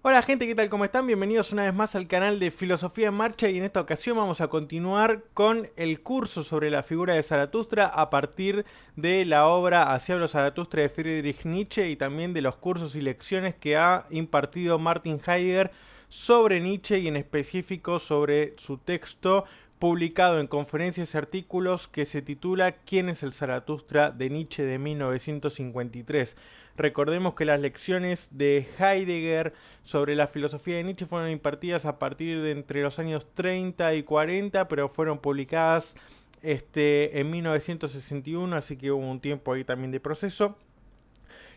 Hola gente, ¿qué tal? ¿Cómo están? Bienvenidos una vez más al canal de Filosofía en Marcha y en esta ocasión vamos a continuar con el curso sobre la figura de Zaratustra a partir de la obra Así habló Zaratustra de Friedrich Nietzsche y también de los cursos y lecciones que ha impartido Martin Heidegger sobre Nietzsche y en específico sobre su texto publicado en conferencias y artículos que se titula ¿Quién es el Zaratustra de Nietzsche de 1953? Recordemos que las lecciones de Heidegger sobre la filosofía de Nietzsche fueron impartidas a partir de entre los años 30 y 40, pero fueron publicadas en 1961, así que hubo un tiempo ahí también de proceso.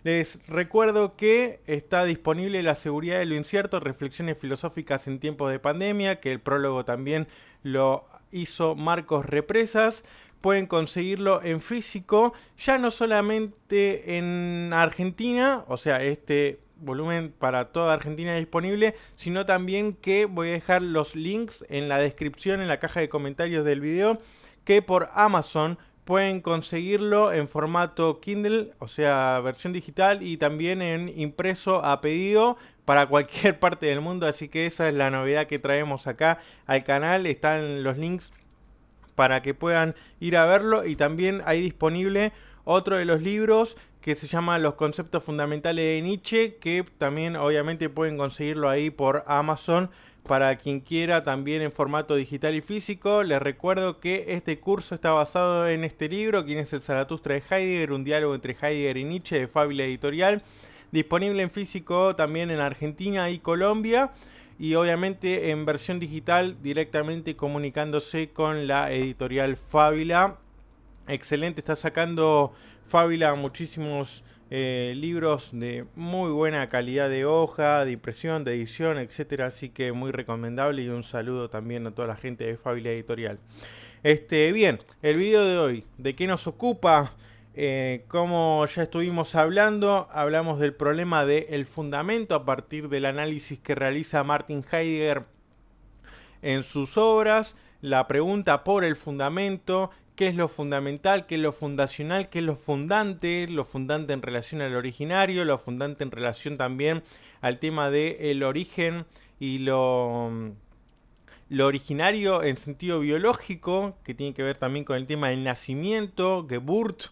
Les recuerdo que está disponible La seguridad de lo incierto, reflexiones filosóficas en tiempos de pandemia, que el prólogo también lo hizo Marcos Represas. Pueden conseguirlo en físico, ya no solamente en Argentina, o sea, este volumen para toda Argentina disponible, sino también que voy a dejar los links en la descripción, en la caja de comentarios del video, que por Amazon pueden conseguirlo en formato Kindle, o sea, versión digital y también en impreso a pedido para cualquier parte del mundo, así que esa es la novedad que traemos acá al canal. Están los links para que puedan ir a verlo y también hay disponible otro de los libros que se llama Los conceptos fundamentales de Nietzsche, que también obviamente pueden conseguirlo ahí por Amazon para quien quiera, también en formato digital y físico. Les recuerdo que este curso está basado en este libro, ¿Quién es el Zaratustra de Heidegger? Un diálogo entre Heidegger y Nietzsche, de Fábula Editorial, disponible en físico también en Argentina y Colombia, y obviamente en versión digital directamente comunicándose con la editorial Fábula. Excelente, está sacando Fábula muchísimos libros de muy buena calidad de hoja, de impresión, de edición, etcétera, así que muy recomendable y un saludo también a toda la gente de Fábula Editorial. Bien, el video de hoy, ¿de qué nos ocupa? Como ya estuvimos hablando, hablamos del problema del fundamento a partir del análisis que realiza Martin Heidegger en sus obras, la pregunta por el fundamento, qué es lo fundamental, qué es lo fundacional, qué es lo fundante en relación al originario, lo fundante en relación también al tema del origen y lo originario en sentido biológico, que tiene que ver también con el tema del nacimiento, Geburt,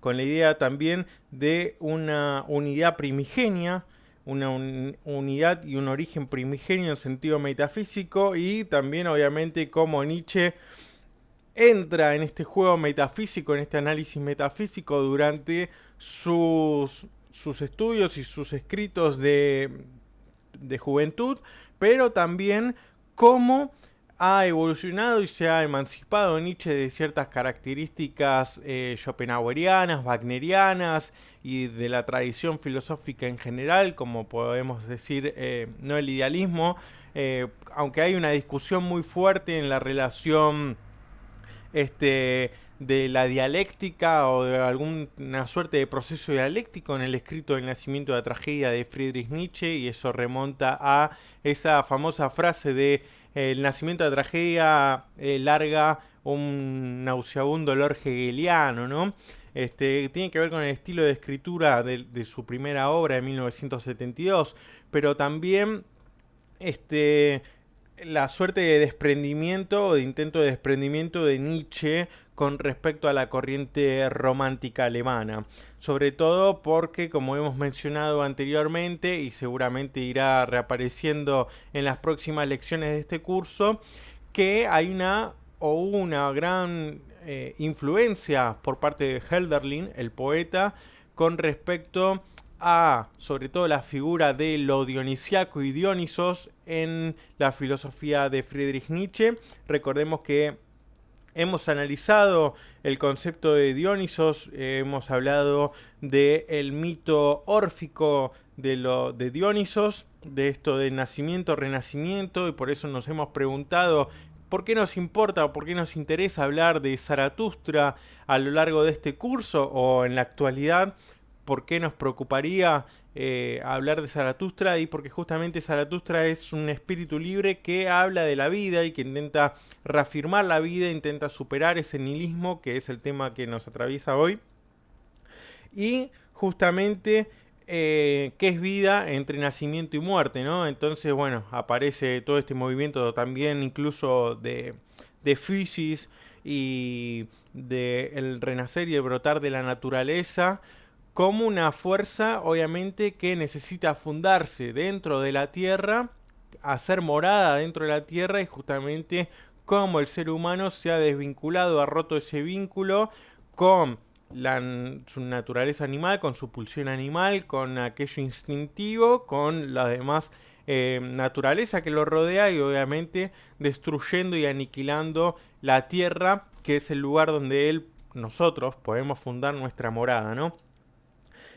con la idea también de una unidad primigenia, una unidad y un origen primigenio en sentido metafísico, y también obviamente cómo Nietzsche entra en este juego metafísico, en este análisis metafísico durante sus estudios y sus escritos de juventud, pero también cómo ha evolucionado y se ha emancipado Nietzsche de ciertas características schopenhauerianas, wagnerianas y de la tradición filosófica en general, como podemos decir, no el idealismo, aunque hay una discusión muy fuerte en la relación de la dialéctica o de alguna suerte de proceso dialéctico en el escrito del nacimiento de la tragedia de Friedrich Nietzsche, y eso remonta a esa famosa frase de el nacimiento de la tragedia larga un nauseabundo dolor hegeliano, ¿no? Tiene que ver con el estilo de escritura de su primera obra de 1972, pero también este, la suerte de desprendimiento o de intento de desprendimiento de Nietzsche con respecto a la corriente romántica alemana. Sobre todo porque, como hemos mencionado anteriormente y seguramente irá reapareciendo en las próximas lecciones de este curso, que hay una gran influencia por parte de Hölderlin, el poeta, con respecto a, sobre todo, la figura de lo dionisiaco y Dionisos en la filosofía de Friedrich Nietzsche. Recordemos que hemos analizado el concepto de Dionisos, hemos hablado del mito órfico de Dionisos, de esto de nacimiento, renacimiento, y por eso nos hemos preguntado por qué nos importa o por qué nos interesa hablar de Zaratustra a lo largo de este curso o en la actualidad. ¿Por qué nos preocuparía hablar de Zaratustra? Y porque justamente Zaratustra es un espíritu libre que habla de la vida y que intenta reafirmar la vida, intenta superar ese nihilismo, que es el tema que nos atraviesa hoy. Y justamente qué es vida entre nacimiento y muerte, ¿no? Entonces, bueno, aparece todo este movimiento también incluso de Physis y de el renacer y el brotar de la naturaleza como una fuerza, obviamente, que necesita fundarse dentro de la Tierra, hacer morada dentro de la Tierra y justamente cómo el ser humano se ha desvinculado, ha roto ese vínculo con su naturaleza animal, con su pulsión animal, con aquello instintivo, con la demás naturaleza que lo rodea y obviamente destruyendo y aniquilando la tierra, que es el lugar donde nosotros podemos fundar nuestra morada, ¿no?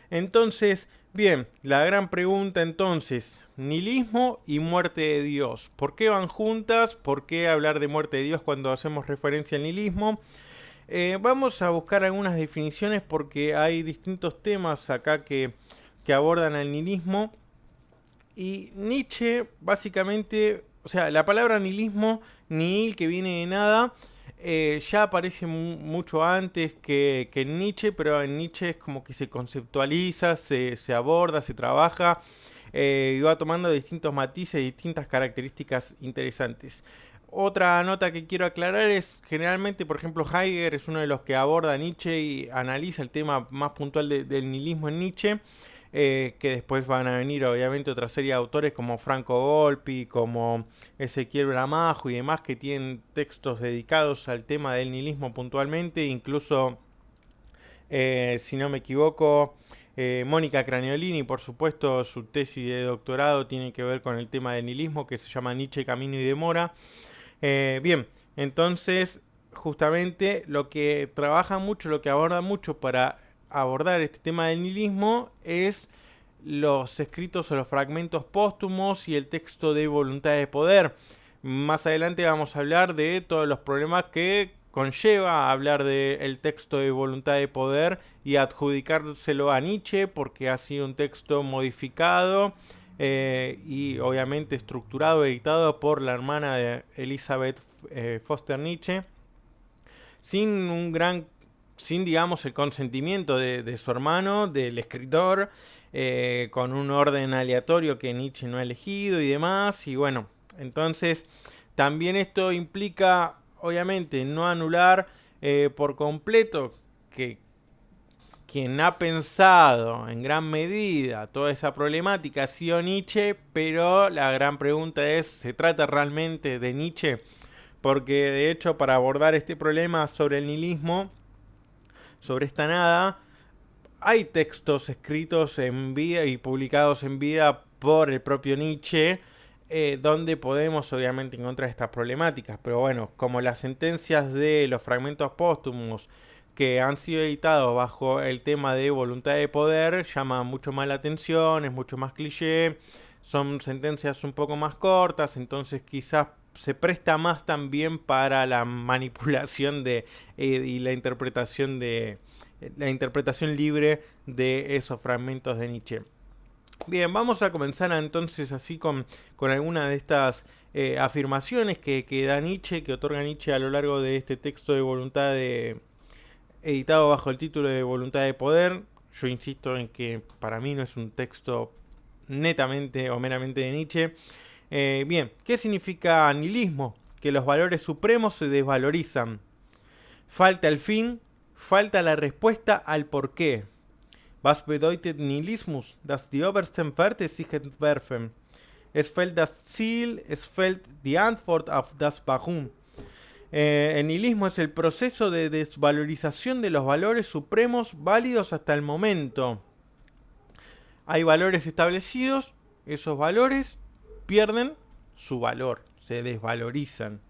Entonces, bien, la gran pregunta entonces, nihilismo y muerte de Dios. ¿Por qué van juntas? ¿Por qué hablar de muerte de Dios cuando hacemos referencia al nihilismo? Vamos a buscar algunas definiciones porque hay distintos temas acá que abordan al nihilismo. Y Nietzsche, básicamente, o sea, la palabra nihilismo, nihil, que viene de nada, ya aparece mucho antes que en Nietzsche, pero en Nietzsche es como que se conceptualiza, se aborda, se trabaja y va tomando distintos matices, distintas características interesantes. Otra nota que quiero aclarar es, generalmente, por ejemplo, Heidegger es uno de los que aborda Nietzsche y analiza el tema más puntual del nihilismo en Nietzsche, que después van a venir obviamente otra serie de autores como Franco Volpi, como Ezequiel Bramajo y demás que tienen textos dedicados al tema del nihilismo puntualmente, incluso, si no me equivoco, Mónica Craniolini, por supuesto, su tesis de doctorado tiene que ver con el tema del nihilismo que se llama Nietzsche, Camino y Demora. Bien, entonces justamente lo que trabaja mucho, lo que aborda mucho para abordar este tema del nihilismo es los escritos o los fragmentos póstumos y el texto de voluntad de poder. Más adelante vamos a hablar de todos los problemas que conlleva hablar del texto de voluntad de poder y adjudicárselo a Nietzsche porque ha sido un texto modificado y obviamente estructurado, editado por la hermana de Elizabeth Foster Nietzsche, sin un gran, sin digamos el consentimiento de su hermano, del escritor, con un orden aleatorio que Nietzsche no ha elegido y demás, y bueno, entonces también esto implica, obviamente, no anular por completo que quien ha pensado en gran medida toda esa problemática ha sido Nietzsche, pero la gran pregunta es, ¿se trata realmente de Nietzsche? Porque de hecho para abordar este problema sobre el nihilismo, sobre esta nada, hay textos escritos en vida y publicados en vida por el propio Nietzsche, donde podemos obviamente encontrar estas problemáticas. Pero bueno, como las sentencias de los fragmentos póstumos que han sido editados bajo el tema de voluntad de poder llaman mucho más la atención, es mucho más cliché, son sentencias un poco más cortas, entonces quizás se presta más también para la manipulación y la interpretación libre de esos fragmentos de Nietzsche. Bien, vamos a comenzar entonces así con algunas de estas afirmaciones que da Nietzsche, que otorga Nietzsche a lo largo de este texto de voluntad editado bajo el título de Voluntad de Poder. Yo insisto en que para mí no es un texto netamente o meramente de Nietzsche. Bien, ¿qué significa nihilismo? Que los valores supremos se desvalorizan. Falta el fin, falta la respuesta al porqué. Was bedeutet Nihilismus? Dass die obersten Werte sich entwerfen. Es fehlt das Ziel, es fehlt die Antwort auf das Warum. El nihilismo es el proceso de desvalorización de los valores supremos válidos hasta el momento. Hay valores establecidos, esos valores pierden su valor, se desvalorizan.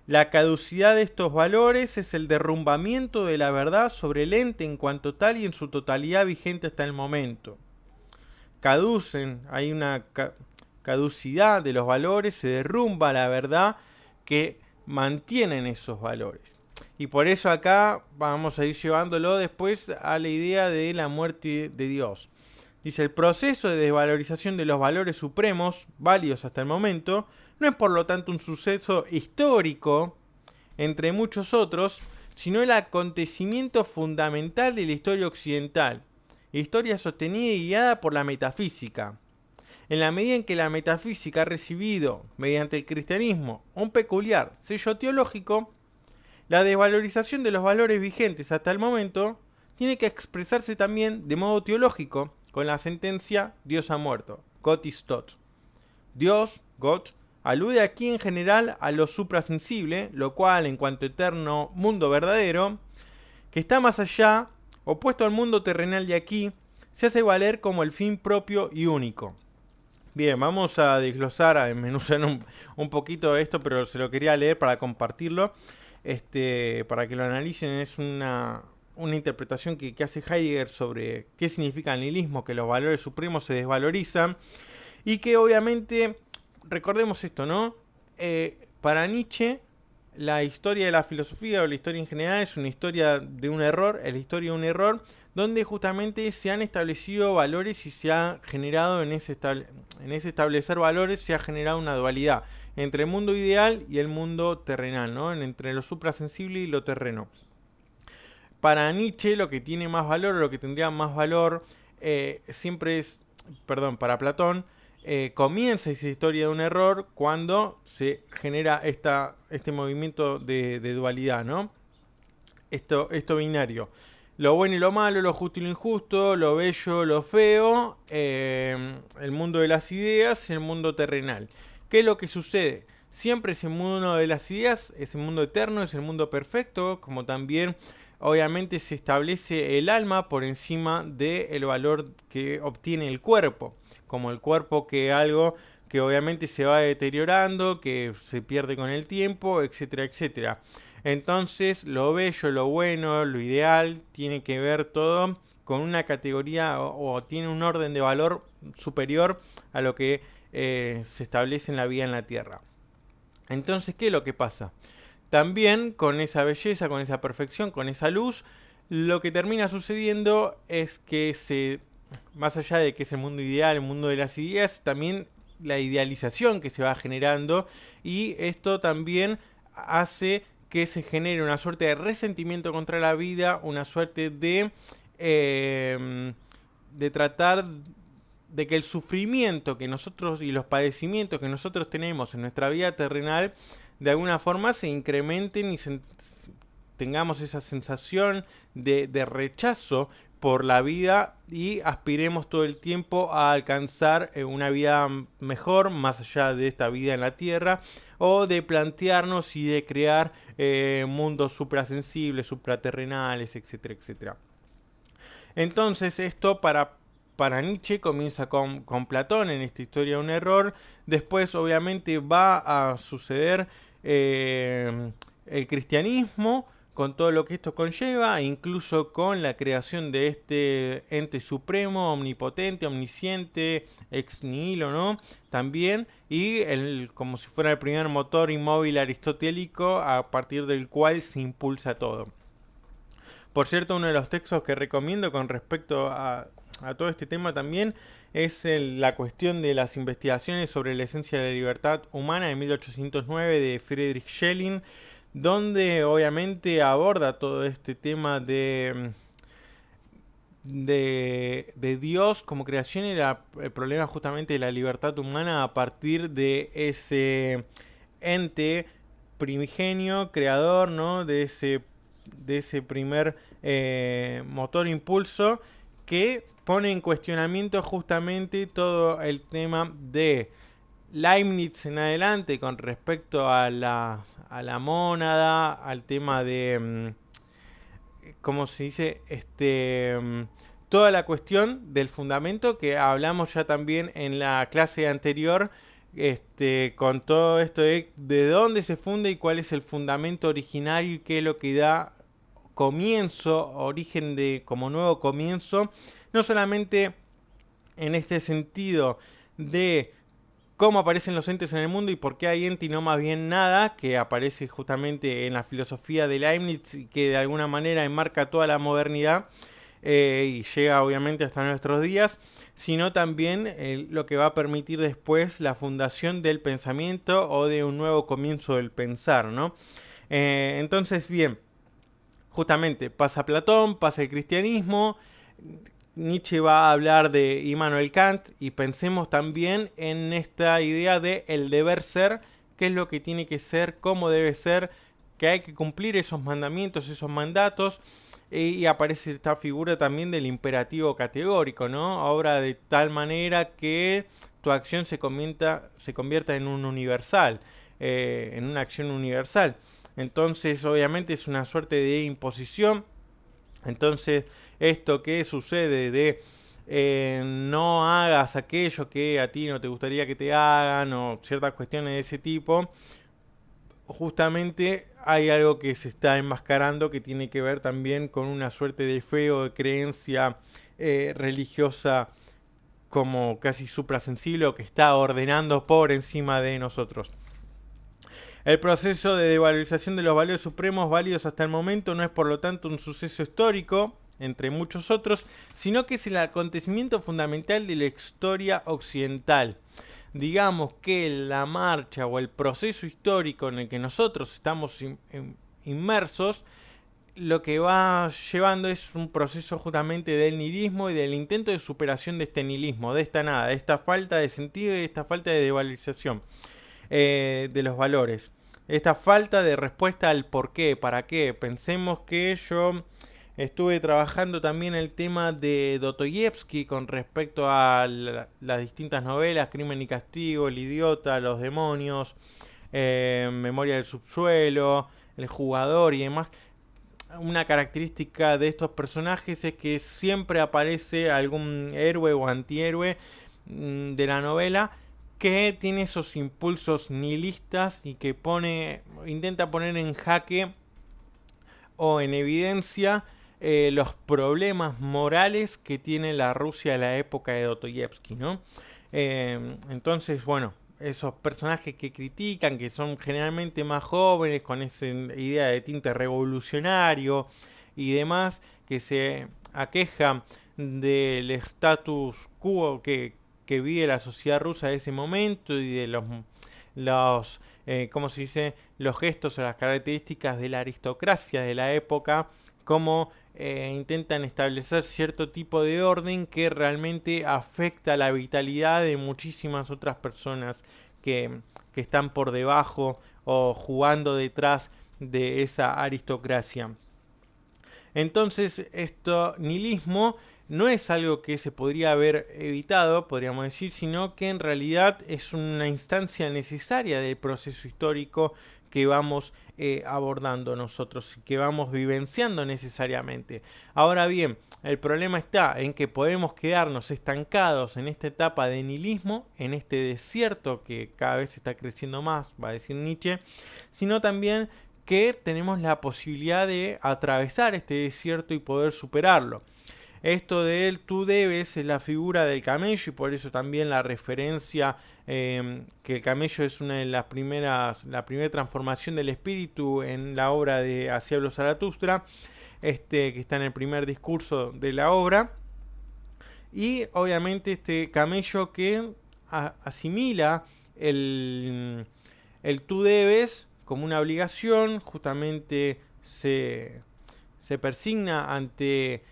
La caducidad de estos valores es el derrumbamiento de la verdad sobre el ente en cuanto tal y en su totalidad vigente hasta el momento. Caducen, hay una caducidad de los valores, se derrumba la verdad que mantienen esos valores. Y por eso acá vamos a ir llevándolo después a la idea de la muerte de Dios. Dice, el proceso de desvalorización de los valores supremos, válidos hasta el momento, no es por lo tanto un suceso histórico, entre muchos otros, sino el acontecimiento fundamental de la historia occidental. historia sostenida y guiada por la metafísica. En la medida en que la metafísica ha recibido, mediante el cristianismo, un peculiar sello teológico, la desvalorización de los valores vigentes hasta el momento tiene que expresarse también de modo teológico con la sentencia Dios ha muerto, Gott ist tot. Dios, Gott, alude aquí en general a lo suprasensible, lo cual en cuanto eterno mundo verdadero, que está más allá, opuesto al mundo terrenal de aquí, se hace valer como el fin propio y único. Bien, vamos a desglosar, a desmenuzar un poquito esto, pero se lo quería leer para compartirlo, para que lo analicen. Es una interpretación que hace Heidegger sobre qué significa el nihilismo, que los valores supremos se desvalorizan, y que obviamente, recordemos esto, ¿no? Para Nietzsche, la historia de la filosofía o la historia en general es una historia de un error, es la historia de un error, donde justamente se han establecido valores y se ha generado en ese establecer valores se ha generado una dualidad entre el mundo ideal y el mundo terrenal, ¿no? Entre lo suprasensible y lo terreno. Para Nietzsche lo que tiene más valor, o lo que tendría más valor, siempre es, perdón, para Platón, comienza esa historia de un error cuando se genera este movimiento de dualidad, ¿no? Esto binario. Lo bueno y lo malo, lo justo y lo injusto, lo bello, lo feo, el mundo de las ideas y el mundo terrenal. ¿Qué es lo que sucede? Siempre ese mundo de las ideas, ese mundo eterno, es el mundo perfecto, como también obviamente se establece el alma por encima del valor que obtiene el cuerpo, como el cuerpo que algo que obviamente se va deteriorando, que se pierde con el tiempo, etcétera, etcétera. Entonces, lo bello, lo bueno, lo ideal, tiene que ver todo con una categoría o tiene un orden de valor superior a lo que se establece en la vida en la Tierra. Entonces, ¿qué es lo que pasa? También con esa belleza, con esa perfección, con esa luz, lo que termina sucediendo es que más allá de que es el mundo ideal, el mundo de las ideas, también la idealización que se va generando, y esto también hace que se genere una suerte de resentimiento contra la vida, una suerte de tratar de que el sufrimiento que nosotros y los padecimientos que nosotros tenemos en nuestra vida terrenal de alguna forma se incrementen y tengamos esa sensación de rechazo por la vida y aspiremos todo el tiempo a alcanzar una vida mejor más allá de esta vida en la tierra, o de plantearnos y de crear mundos suprasensibles, supraterrenales, etcétera, etcétera. Entonces esto para Nietzsche comienza con Platón en esta historia de un error. Después obviamente va a suceder el cristianismo con todo lo que esto conlleva, incluso con la creación de este ente supremo, omnipotente, omnisciente, ex nihilo, ¿no? También, y como si fuera el primer motor inmóvil aristotélico a partir del cual se impulsa todo. Por cierto, uno de los textos que recomiendo con respecto a todo este tema también es la cuestión de las investigaciones sobre la esencia de la libertad humana de 1809 de Friedrich Schelling, donde obviamente aborda todo este tema de Dios como creación y el problema justamente de la libertad humana a partir de ese ente primigenio, creador, ¿no? De ese primer motor impulso que pone en cuestionamiento justamente todo el tema de Leibniz en adelante con respecto a la mónada, al tema de, ¿cómo se dice? Toda la cuestión del fundamento que hablamos ya también en la clase anterior, con todo esto de dónde se funda y cuál es el fundamento originario y qué es lo que da comienzo, origen como nuevo comienzo, no solamente en este sentido de cómo aparecen los entes en el mundo y por qué hay ente y no más bien nada, que aparece justamente en la filosofía de Leibniz y que de alguna manera enmarca toda la modernidad y llega obviamente hasta nuestros días, sino también lo que va a permitir después la fundación del pensamiento o de un nuevo comienzo del pensar, ¿no? Entonces, bien, justamente pasa Platón, pasa el cristianismo, Nietzsche va a hablar de Immanuel Kant y pensemos también en esta idea de el deber ser, qué es lo que tiene que ser, cómo debe ser, que hay que cumplir esos mandamientos, esos mandatos. Y aparece esta figura también del imperativo categórico, ¿no? Obra de tal manera que tu acción se convierta en un universal, en una acción universal. Entonces, obviamente es una suerte de imposición. Entonces, esto que sucede de no hagas aquello que a ti no te gustaría que te hagan o ciertas cuestiones de ese tipo, justamente hay algo que se está enmascarando que tiene que ver también con una suerte de fe o de creencia religiosa como casi suprasensible o que está ordenando por encima de nosotros. El proceso de devalorización de los valores supremos válidos hasta el momento no es por lo tanto un suceso histórico, entre muchos otros, sino que es el acontecimiento fundamental de la historia occidental. Digamos que la marcha o el proceso histórico en el que nosotros estamos inmersos, lo que va llevando es un proceso justamente del nihilismo y del intento de superación de este nihilismo, de esta nada, de esta falta de sentido y de esta falta de devalorización de los valores. Esta falta de respuesta al por qué, para qué. Pensemos que yo estuve trabajando también el tema de Dostoyevsky con respecto a las distintas novelas, Crimen y Castigo, El Idiota, Los Demonios, Memoria del Subsuelo, El Jugador y demás. Una característica de estos personajes es que siempre aparece algún héroe o antihéroe de la novela que tiene esos impulsos nihilistas y que intenta poner en jaque o en evidencia los problemas morales que tiene la Rusia de la época de Dostoyevsky, ¿no? Entonces, bueno, esos personajes que critican, que son generalmente más jóvenes, con esa idea de tinte revolucionario y demás, que se aquejan del status quo que vive la sociedad rusa de ese momento y de los ¿cómo se dice? Los gestos o las características de la aristocracia de la época, como intentan establecer cierto tipo de orden que realmente afecta la vitalidad de muchísimas otras personas que están por debajo o jugando detrás de esa aristocracia. Entonces, esto nihilismo no es algo que se podría haber evitado, podríamos decir, sino que en realidad es una instancia necesaria del proceso histórico que vamos abordando nosotros, que vamos vivenciando necesariamente. Ahora bien, el problema está en que podemos quedarnos estancados en esta etapa de nihilismo, en este desierto que cada vez está creciendo más, va a decir Nietzsche, sino también que tenemos la posibilidad de atravesar este desierto y poder superarlo. Esto de él tú debes es la figura del camello y por eso también la referencia que el camello es una de las primeras, la primera transformación del espíritu en la obra de Hacia los Zaratustra, que está en el primer discurso de la obra. Y obviamente este camello que asimila el tú debes como una obligación, justamente se persigna ante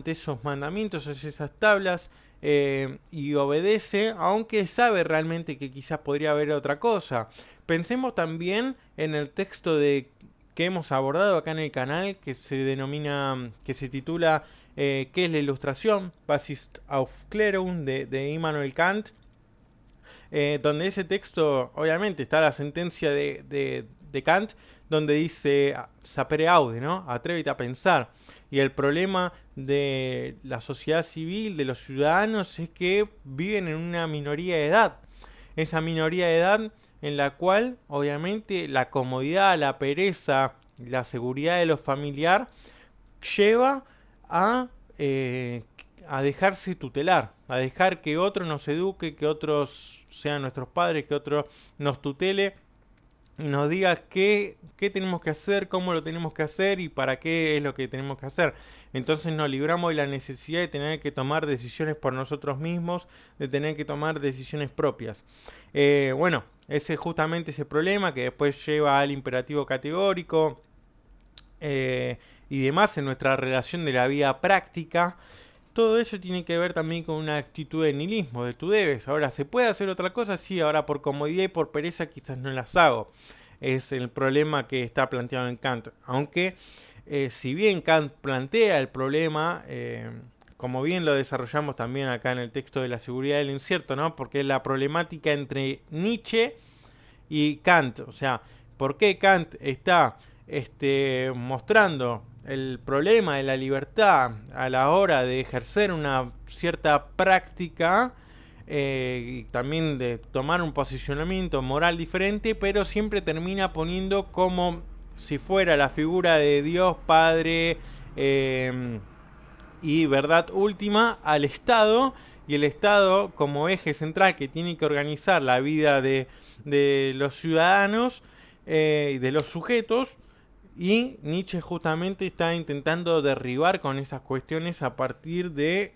esos mandamientos, esas tablas, y obedece, aunque sabe realmente que quizás podría haber otra cosa. Pensemos también en el texto que hemos abordado acá en el canal, que se denomina, que se titula ¿qué es la ilustración? Basis auf Klärung de Immanuel Kant, donde ese texto, obviamente, está la sentencia de Kant, donde dice sapere aude, ¿no? Atrévete a pensar. Y el problema de la sociedad civil, de los ciudadanos, es que viven en una minoría de edad. Esa minoría de edad en la cual, obviamente, la comodidad, la pereza, la seguridad de lo familiar lleva a, eh, a dejarse tutelar, a dejar que otro nos eduque, que otros sean nuestros padres, que otro nos tutele y nos diga qué tenemos que hacer, cómo lo tenemos que hacer y para qué es lo que tenemos que hacer. Entonces nos libramos de la necesidad de tener que tomar decisiones por nosotros mismos, de tener que tomar decisiones propias. Bueno, ese es justamente ese problema que después lleva al imperativo categórico y demás en nuestra relación de la vida práctica. todo eso tiene que ver también con una actitud de nihilismo, de tú debes. Ahora, ¿se puede hacer otra cosa? Sí, ahora por comodidad y por pereza quizás no las hago. Es el problema que está planteado en Kant. Aunque, si bien Kant plantea el problema, como bien lo desarrollamos también acá en el texto de la seguridad del incierto, ¿no? Porque es la problemática entre Nietzsche y Kant. O sea, ¿por qué Kant está mostrando el problema de la libertad a la hora de ejercer una cierta práctica y también de tomar un posicionamiento moral diferente, pero siempre termina poniendo como si fuera la figura de Dios Padre y verdad última al Estado, y el Estado como eje central que tiene que organizar la vida de los ciudadanos y de los sujetos. Y Nietzsche justamente está intentando derribar con esas cuestiones a partir de,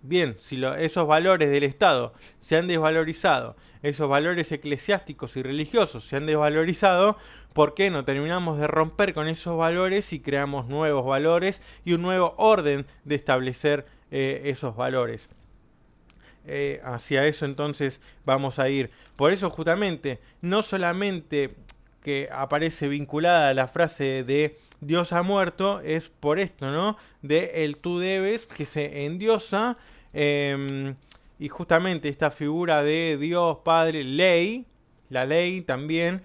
bien, si esos valores del Estado se han desvalorizado, esos valores eclesiásticos y religiosos se han desvalorizado, ¿por qué no terminamos de romper con esos valores y creamos nuevos valores y un nuevo orden de establecer esos valores? Hacia eso entonces vamos a ir. Por eso justamente, no solamente que aparece vinculada a la frase de Dios ha muerto, es por esto, ¿no? De el tú debes, que se endiosa, y justamente esta figura de Dios Padre, ley, la ley también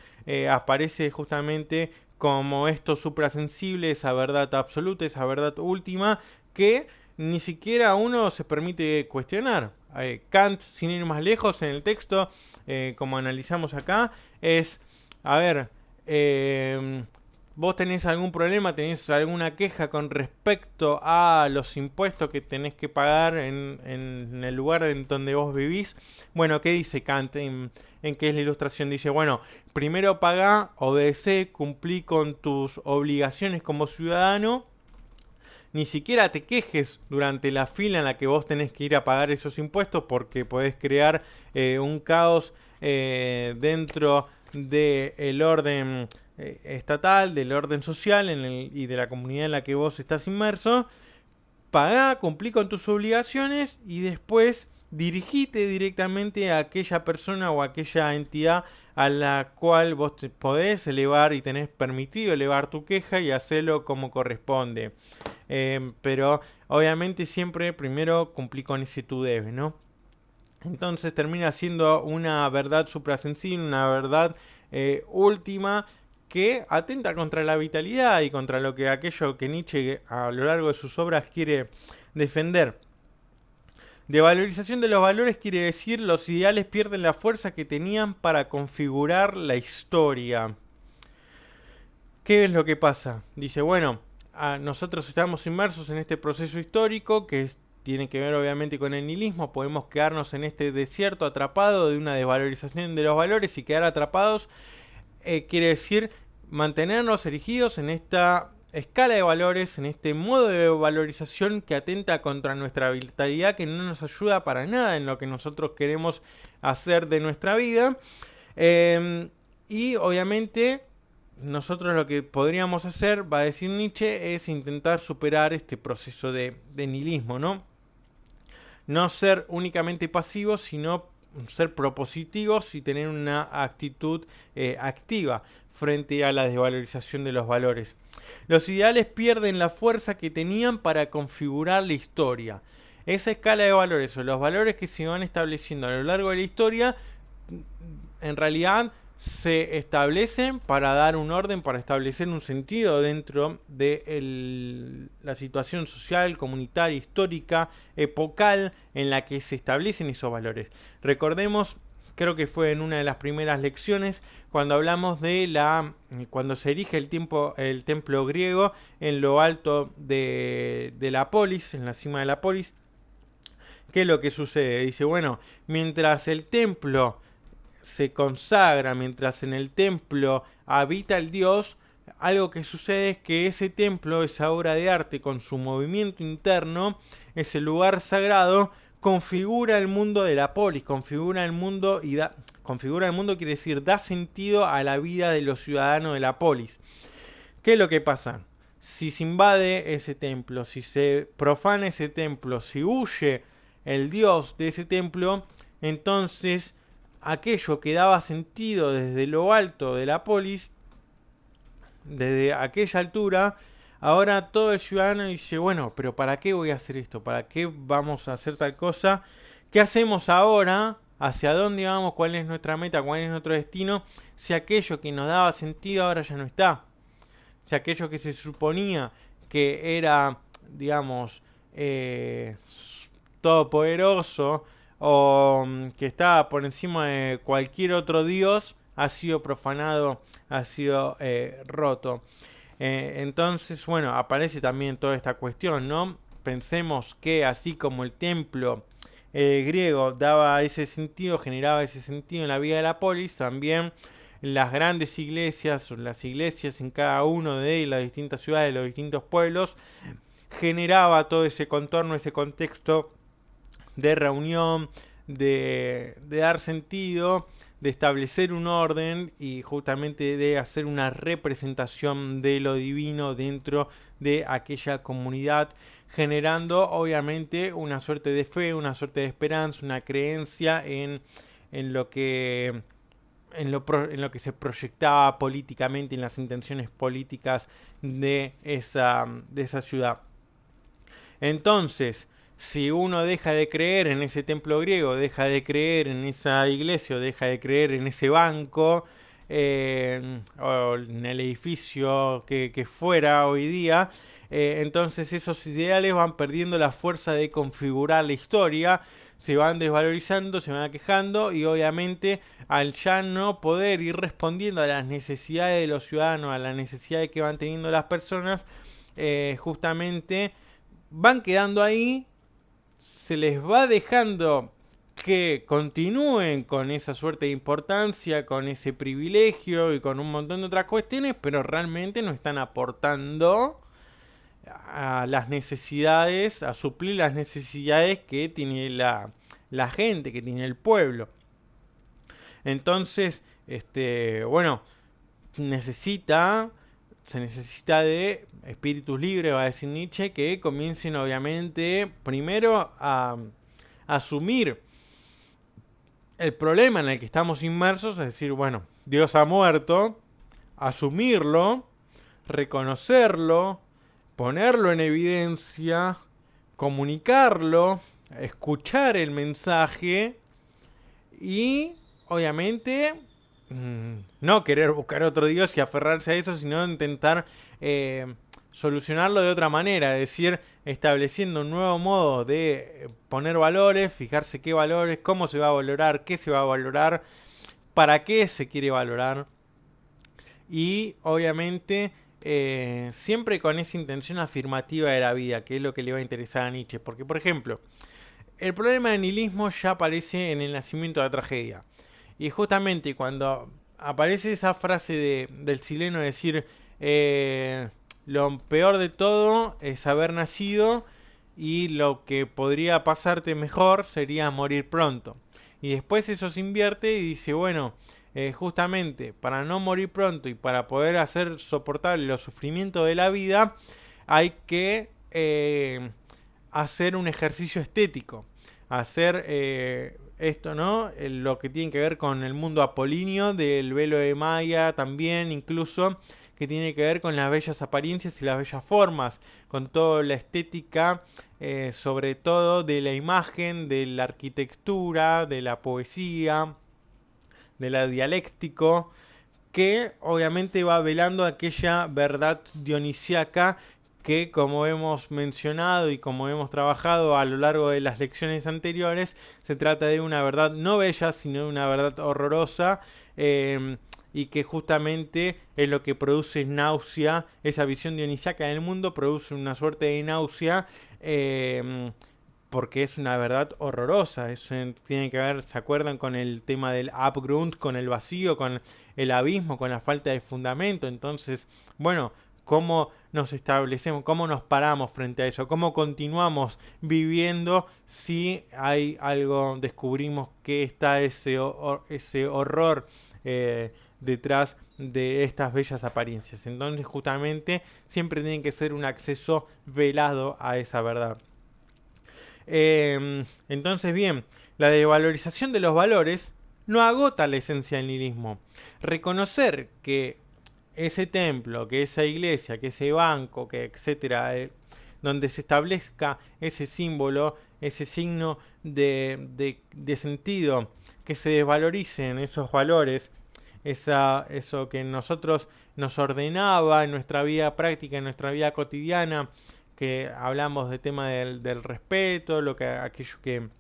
aparece justamente como esto suprasensible, esa verdad absoluta, esa verdad última, que ni siquiera uno se permite cuestionar. Kant, sin ir más lejos en el texto, como analizamos acá, es, a ver, vos tenés algún problema, tenés alguna queja con respecto a los impuestos que tenés que pagar en el lugar en donde vos vivís. Bueno, ¿qué dice Kant? En qué es la ilustración, dice, bueno, primero pagá, obedecé, cumplí con tus obligaciones como ciudadano. Ni siquiera te quejes durante la fila en la que vos tenés que ir a pagar esos impuestos, porque podés crear un caos dentro del orden estatal, del orden social y de la comunidad en la que vos estás inmerso. Pagá, cumplí con tus obligaciones y después dirigite directamente a aquella persona o a aquella entidad a la cual vos podés elevar y tenés permitido elevar tu queja y hacerlo como corresponde. Pero obviamente siempre primero cumplí con ese tú debes, ¿no? Entonces termina siendo una verdad suprasensible, una verdad última que atenta contra la vitalidad y contra lo que aquello que Nietzsche a lo largo de sus obras quiere defender. Devalorización de los valores quiere decir los ideales pierden la fuerza que tenían para configurar la historia. ¿Qué es lo que pasa? Dice, bueno, nosotros estamos inmersos en este proceso histórico que tiene que ver obviamente con el nihilismo. Podemos quedarnos en este desierto atrapado de una desvalorización de los valores y quedar atrapados. Quiere decir mantenernos erigidos en esta escala de valores, en este modo de valorización que atenta contra nuestra vitalidad, que no nos ayuda para nada en lo que nosotros queremos hacer de nuestra vida. Y obviamente nosotros lo que podríamos hacer, va a decir Nietzsche, es intentar superar este proceso de nihilismo, ¿no? No ser únicamente pasivos, sino ser propositivos y tener una actitud activa frente a la desvalorización de los valores. Los ideales pierden la fuerza que tenían para configurar la historia. Esa escala de valores o los valores que se van estableciendo a lo largo de la historia, en realidad se establecen para dar un orden, para establecer un sentido dentro de la situación social, comunitaria, histórica, epocal en la que se establecen esos valores. Recordemos, creo que fue en una de las primeras lecciones, cuando hablamos de cuando se erige el templo griego en lo alto de la polis, en la cima de la polis. ¿Qué es lo que sucede? Dice, bueno, mientras el templo se consagra, mientras en el templo habita el Dios, algo que sucede es que ese templo, esa obra de arte con su movimiento interno, ese lugar sagrado, configura el mundo de la polis, configura el mundo configura el mundo quiere decir da sentido a la vida de los ciudadanos de la polis. ¿Qué es lo que pasa? si se invade ese templo, si se profana ese templo, si huye el dios de ese templo, entonces aquello que daba sentido desde lo alto de la polis, desde aquella altura, ahora todo el ciudadano dice, bueno, pero ¿para qué voy a hacer esto? ¿Para qué vamos a hacer tal cosa? ¿Qué hacemos ahora? ¿Hacia dónde vamos? ¿Cuál es nuestra meta? ¿Cuál es nuestro destino? Si aquello que nos daba sentido ahora ya no está. Si aquello que se suponía que era, digamos, eh, todopoderoso o que estaba por encima de cualquier otro dios, ha sido profanado, ha sido roto. Entonces, bueno, aparece también toda esta cuestión, ¿no? Pensemos que así como el templo griego daba ese sentido, generaba ese sentido en la vida de la polis, también las grandes iglesias, las iglesias en cada uno de las distintas ciudades, los distintos pueblos, generaba todo ese contorno, ese contexto de reunión, de dar sentido, de establecer un orden y justamente de hacer una representación de lo divino dentro de aquella comunidad, generando obviamente una suerte de fe, una suerte de esperanza, una creencia en lo que en lo que se proyectaba políticamente, en las intenciones políticas de esa ciudad. Entonces, si uno deja de creer en ese templo griego, deja de creer en esa iglesia, deja de creer en ese banco, o en el edificio que fuera hoy día, entonces esos ideales van perdiendo la fuerza de configurar la historia, se van desvalorizando, se van aquejando y obviamente al ya no poder ir respondiendo a las necesidades de los ciudadanos, a las necesidades que van teniendo las personas, justamente van quedando ahí, se les va dejando que continúen con esa suerte de importancia, con ese privilegio y con un montón de otras cuestiones, pero realmente no están aportando a las necesidades, a suplir las necesidades que tiene la gente, que tiene el pueblo. Entonces, bueno, necesita se necesita de espíritus libres, va a decir Nietzsche, que comiencen obviamente primero a asumir el problema en el que estamos inmersos, es decir, bueno, Dios ha muerto, asumirlo, reconocerlo, ponerlo en evidencia, comunicarlo, escuchar el mensaje y obviamente no querer buscar otro Dios y aferrarse a eso, sino intentar solucionarlo de otra manera, es decir, estableciendo un nuevo modo de poner valores, fijarse qué valores, cómo se va a valorar, qué se va a valorar, para qué se quiere valorar y obviamente siempre con esa intención afirmativa de la vida, que es lo que le va a interesar a Nietzsche, porque por ejemplo, el problema del nihilismo ya aparece en el nacimiento de la tragedia. Y justamente cuando aparece esa frase del chileno de decir lo peor de todo es haber nacido y lo que podría pasarte mejor sería morir pronto. Y después eso se invierte y dice, bueno, justamente para no morir pronto y para poder hacer soportable los sufrimientos de la vida, hay que hacer un ejercicio estético, hacer esto, ¿no? Lo que tiene que ver con el mundo apolíneo del velo de Maya también, incluso que tiene que ver con las bellas apariencias y las bellas formas, con toda la estética, sobre todo de la imagen, de la arquitectura, de la poesía, de la dialéctico, que obviamente va velando aquella verdad dionisiaca que, como hemos mencionado y como hemos trabajado a lo largo de las lecciones anteriores, se trata de una verdad no bella, sino de una verdad horrorosa, y que justamente es lo que produce náusea. Esa visión dionisiaca del mundo produce una suerte de náusea, porque es una verdad horrorosa. Eso tiene que ver, ¿se acuerdan? Con el tema del Abgrund, con el vacío, con el abismo, con la falta de fundamento. Entonces, bueno, ¿cómo nos establecemos? ¿Cómo nos paramos frente a eso? ¿Cómo continuamos viviendo si hay algo, descubrimos que está ese horror, detrás de estas bellas apariencias. Entonces justamente siempre tiene que ser un acceso velado a esa verdad. Entonces bien, la desvalorización de los valores no agota la esencia del nihilismo. Reconocer que ese templo, que esa iglesia, que ese banco, que etcétera, donde se establezca ese símbolo, ese signo de sentido, que se desvaloricen esos valores, eso que nosotros nos ordenaba en nuestra vida práctica, en nuestra vida cotidiana, que hablamos de tema del respeto, aquello que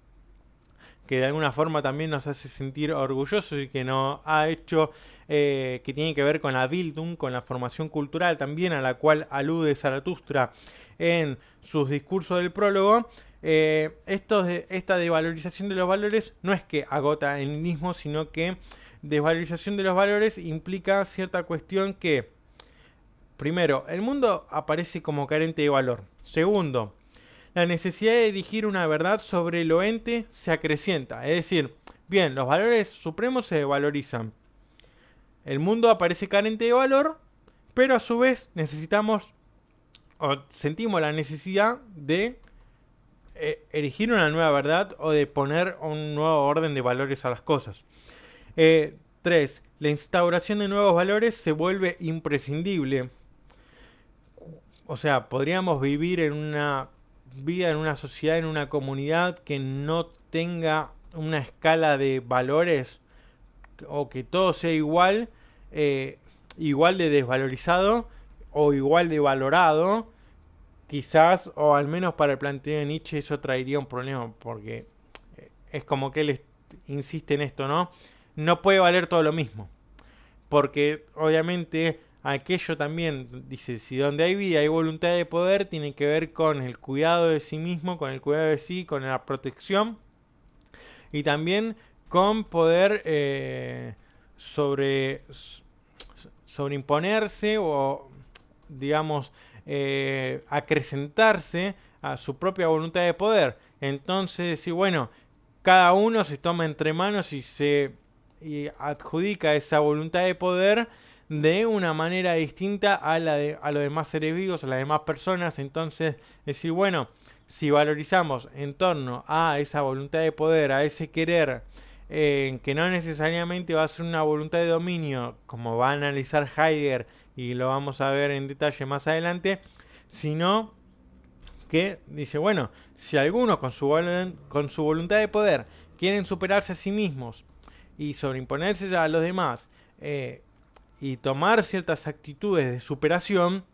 de alguna forma también nos hace sentir orgullosos y que nos ha hecho, que tiene que ver con la Bildung, con la formación cultural también, a la cual alude Zaratustra en sus discursos del prólogo. Esta devalorización de los valores no es que agota el mismo, sino que desvalorización de los valores implica cierta cuestión que, primero, el mundo aparece como carente de valor. Segundo, la necesidad de dirigir una verdad sobre lo ente se acrecienta. Es decir, bien, los valores supremos se valorizan. El mundo aparece carente de valor, pero a su vez necesitamos o sentimos la necesidad de erigir una nueva verdad o de poner un nuevo orden de valores a las cosas. 3. La instauración de nuevos valores se vuelve imprescindible. O sea, podríamos vivir en una vida, en una sociedad, en una comunidad que no tenga una escala de valores o que todo sea igual, igual de desvalorizado o igual de valorado. Quizás, o al menos para el planteo de Nietzsche, eso traería un problema, porque es como que él insiste en esto, ¿no? No puede valer todo lo mismo, porque obviamente aquello también, dice, si donde hay vida hay voluntad de poder, tiene que ver con el cuidado de sí mismo, con el cuidado de sí, con la protección, y también con poder sobreimponerse o, digamos, acrecentarse a su propia voluntad de poder. Entonces, sí, bueno, cada uno se toma entre manos y adjudica esa voluntad de poder de una manera distinta a los demás seres vivos, a las demás personas. Entonces, decir, bueno, si valorizamos en torno a esa voluntad de poder, a ese querer, que no necesariamente va a ser una voluntad de dominio, como va a analizar Heidegger, y lo vamos a ver en detalle más adelante, sino que dice, bueno, si algunos con su voluntad de poder quieren superarse a sí mismos y sobreimponerse a los demás, y tomar ciertas actitudes de superación,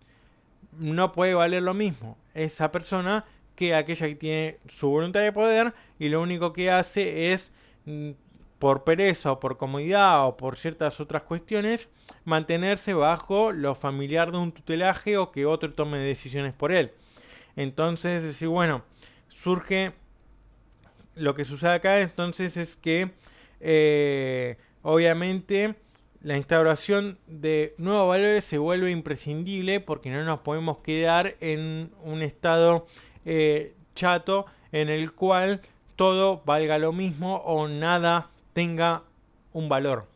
no puede valer lo mismo esa persona que aquella que tiene su voluntad de poder y lo único que hace es, por pereza o por comodidad o por ciertas otras cuestiones, mantenerse bajo lo familiar de un tutelaje o que otro tome decisiones por él. Entonces, decir, bueno, surge lo que sucede acá entonces es que obviamente la instauración de nuevos valores se vuelve imprescindible porque no nos podemos quedar en un estado chato en el cual todo valga lo mismo o nada tenga un valor.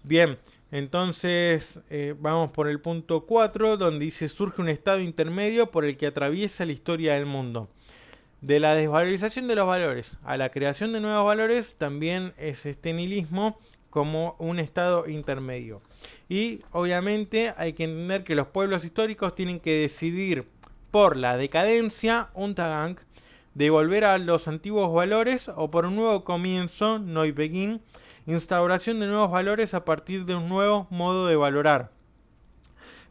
Bien, entonces vamos por el punto 4, donde dice surge un estado intermedio por el que atraviesa la historia del mundo. De la desvalorización de los valores a la creación de nuevos valores también es este nihilismo como un estado intermedio. Y obviamente hay que entender que los pueblos históricos tienen que decidir por la decadencia, Untergang, de volver a los antiguos valores o por un nuevo comienzo, Neubeginn, instauración de nuevos valores a partir de un nuevo modo de valorar.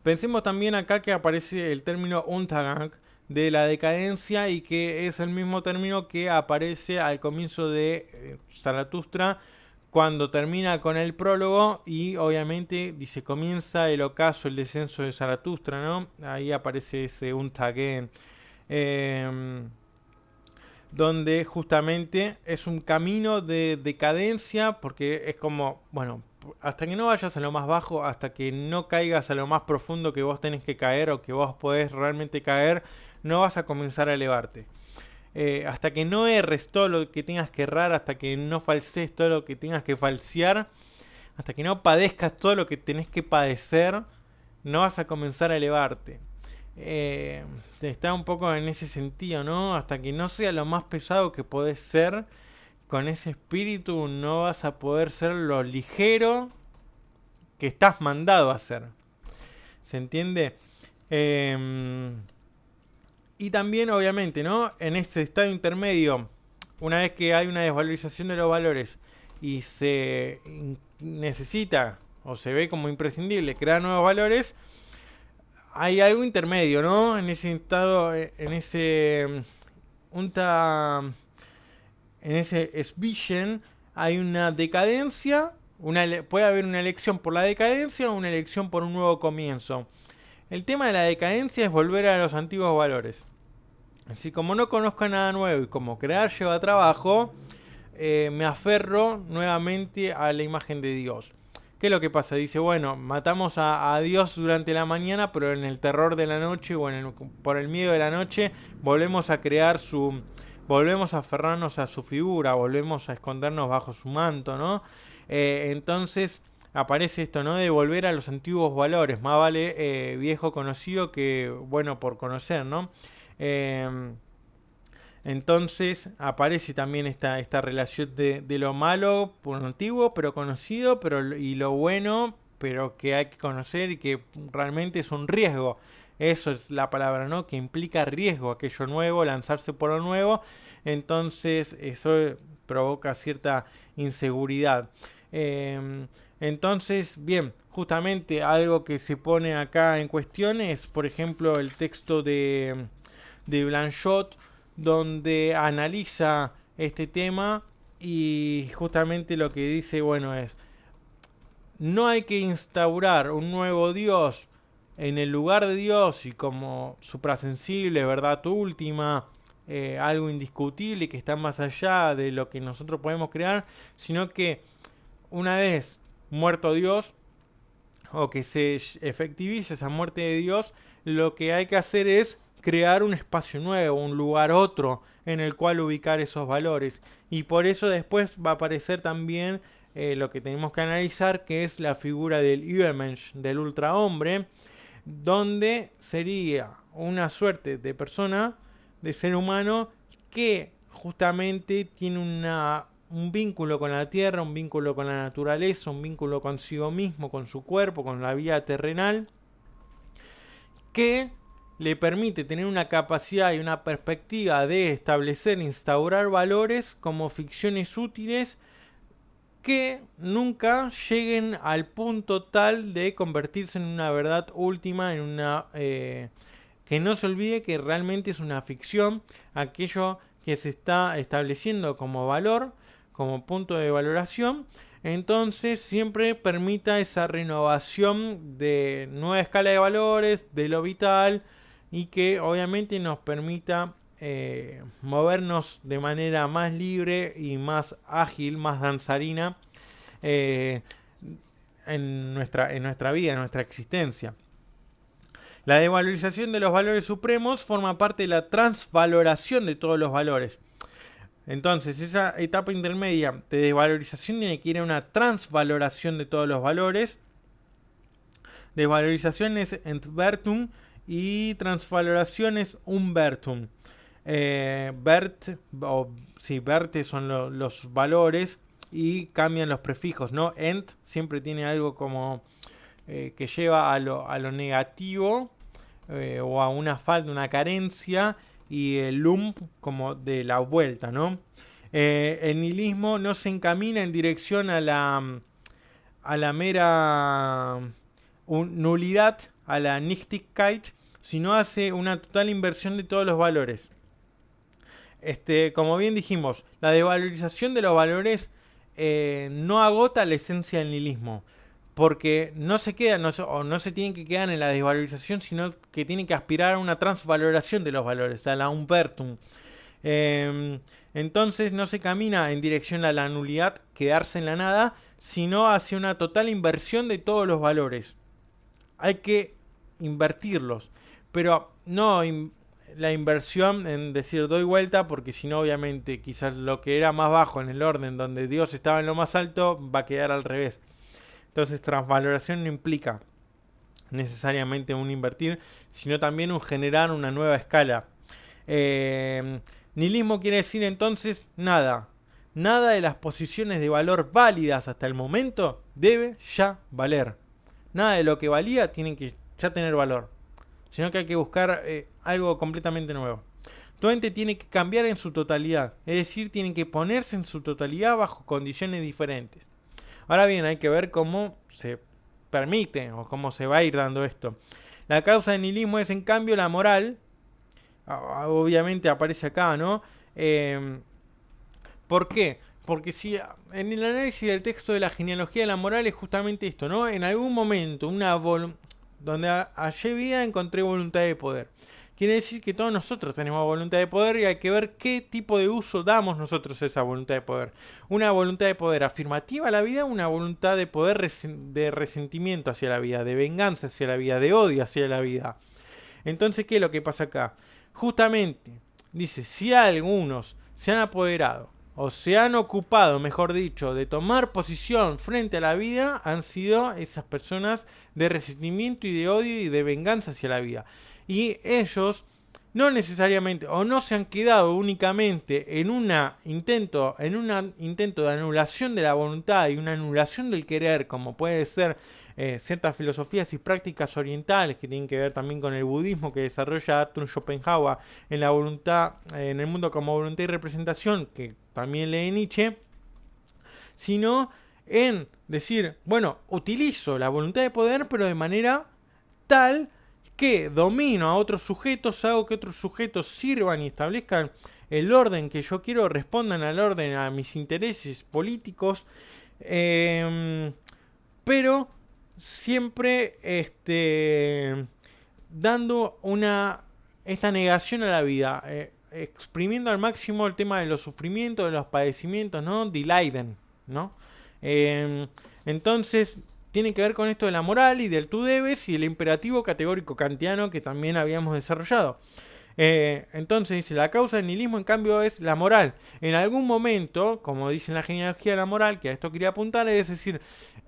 Pensemos también acá que aparece el término Untergang de la decadencia y que es el mismo término que aparece al comienzo de Zaratustra cuando termina con el prólogo y obviamente dice comienza el ocaso, el descenso de Zaratustra, ¿no? Ahí aparece ese Untergehen. Donde justamente es un camino de decadencia, porque es como, bueno, hasta que no vayas a lo más bajo, hasta que no caigas a lo más profundo que vos tenés que caer o que vos podés realmente caer, no vas a comenzar a elevarte. Hasta que no erres todo lo que tengas que errar, hasta que no falsees todo lo que tengas que falsear, hasta que no padezcas todo lo que tenés que padecer, no vas a comenzar a elevarte. Está un poco en ese sentido, ¿no? Hasta que no sea lo más pesado que podés ser, con ese espíritu no vas a poder ser lo ligero que estás mandado a ser. ¿Se entiende? Y también, obviamente, ¿no? En este estado intermedio, una vez que hay una desvalorización de los valores y se necesita o se ve como imprescindible crear nuevos valores, hay algo intermedio, ¿no? En ese estado, en ese unta, en ese Svision hay una decadencia, puede haber una elección por la decadencia o una elección por un nuevo comienzo. El tema de la decadencia es volver a los antiguos valores. Así como no conozco nada nuevo y como crear lleva trabajo, me aferro nuevamente a la imagen de Dios. ¿Qué es lo que pasa? Dice, bueno, matamos a Dios durante la mañana, pero en el terror de la noche o por el miedo de la noche volvemos a crear volvemos a aferrarnos a su figura, volvemos a escondernos bajo su manto, ¿no? Entonces aparece esto, ¿no? De volver a los antiguos valores, más vale viejo conocido que bueno por conocer, ¿no? Eh, entonces aparece también esta relación de lo malo, por lo antiguo, pero conocido, y lo bueno, pero que hay que conocer y que realmente es un riesgo. Eso es la palabra, ¿no? Que implica riesgo, aquello nuevo, lanzarse por lo nuevo. Entonces eso provoca cierta inseguridad. Entonces, bien, justamente algo que se pone acá en cuestión es, por ejemplo, el texto de Blanchot, donde analiza este tema y justamente lo que dice, bueno, es, no hay que instaurar un nuevo Dios en el lugar de Dios y como suprasensible, verdad última, algo indiscutible que está más allá de lo que nosotros podemos crear, sino que una vez muerto Dios, o que se efectivice esa muerte de Dios, lo que hay que hacer es crear un espacio nuevo, un lugar otro en el cual ubicar esos valores. Y por eso después va a aparecer también lo que tenemos que analizar, que es la figura del Übermensch, del ultrahombre, donde sería una suerte de persona, de ser humano, que justamente tiene un vínculo con la tierra, un vínculo con la naturaleza, un vínculo consigo mismo, con su cuerpo, con la vida terrenal, que le permite tener una capacidad y una perspectiva de establecer, instaurar valores como ficciones útiles que nunca lleguen al punto tal de convertirse en una verdad última, en una que no se olvide que realmente es una ficción, aquello que se está estableciendo como valor, como punto de valoración. Entonces siempre permita esa renovación de nueva escala de valores, de lo vital, y que obviamente nos permita movernos de manera más libre y más ágil, más danzarina eh, en nuestra vida, en nuestra existencia. La desvalorización de los valores supremos forma parte de la transvaloración de todos los valores. Entonces, esa etapa intermedia de desvalorización tiene que ir a una transvaloración de todos los valores. Desvalorización es entwertung y transvaloración es umbertum. Verte son los valores y cambian los prefijos, ¿no? Ent siempre tiene algo como que lleva a lo negativo o a una falta, una carencia, y el lump como de la vuelta, ¿no? El nihilismo no se encamina en dirección a la mera nulidad, a la Nichtigkeit, sino hace una total inversión de todos los valores. Como bien dijimos, la devalorización de los valores no agota la esencia del nihilismo, porque no se queda, no se tienen que quedar en la desvalorización, sino que tienen que aspirar a una transvaloración de los valores, a la umbertum. Entonces no se camina en dirección a la nulidad, quedarse en la nada, sino hacia una total inversión de todos los valores. Hay que invertirlos, pero no la inversión en decir doy vuelta, porque si no obviamente quizás lo que era más bajo en el orden donde Dios estaba en lo más alto va a quedar al revés. Entonces transvaloración no implica necesariamente un invertir, sino también un generar una nueva escala. Eh, Nihilismo quiere decir entonces nada. Nada de las posiciones de valor válidas hasta el momento debe ya valer. Nada de lo que valía tiene que ya tener valor. Sino que hay que buscar algo completamente nuevo. Tu ente tiene que cambiar en su totalidad. Es decir, tiene que ponerse en su totalidad bajo condiciones diferentes. Ahora bien, hay que ver cómo se permite o cómo se va a ir dando esto. La causa del nihilismo es en cambio la moral. Obviamente aparece acá, ¿no? Eh, ¿Por qué? Porque si en el análisis del texto de la genealogía de la moral es justamente esto, ¿no? En algún momento, donde hallé vida encontré voluntad de poder. Quiere decir que todos nosotros tenemos voluntad de poder y hay que ver qué tipo de uso damos nosotros a esa voluntad de poder. Una voluntad de poder afirmativa a la vida, una voluntad de poder de resentimiento hacia la vida, de venganza hacia la vida, de odio hacia la vida. Entonces, ¿qué es lo que pasa acá? Justamente, dice, si algunos se han apoderado o se han ocupado, mejor dicho, de tomar posición frente a la vida, han sido esas personas de resentimiento y de odio y de venganza hacia la vida. Y ellos no necesariamente o no se han quedado únicamente en un intento de anulación de la voluntad y una anulación del querer, como puede ser ciertas filosofías y prácticas orientales que tienen que ver también con el budismo que desarrolla Arthur Schopenhauer en la voluntad, en el mundo como voluntad y representación, que también lee Nietzsche, sino en decir, bueno, utilizo la voluntad de poder, pero de manera tal que domino a otros sujetos, hago que otros sujetos sirvan y establezcan el orden que yo quiero, respondan al orden, a mis intereses políticos, pero siempre dando esta negación a la vida, exprimiendo al máximo el tema de los sufrimientos, de los padecimientos, ¿no? Die Leiden, ¿no? Eh, entonces, tiene que ver con esto de la moral y del tú debes y el imperativo categórico kantiano que también habíamos desarrollado. Entonces dice, la causa del nihilismo en cambio es la moral. En algún momento, como dice en la genealogía de la moral, que a esto quería apuntar, es decir,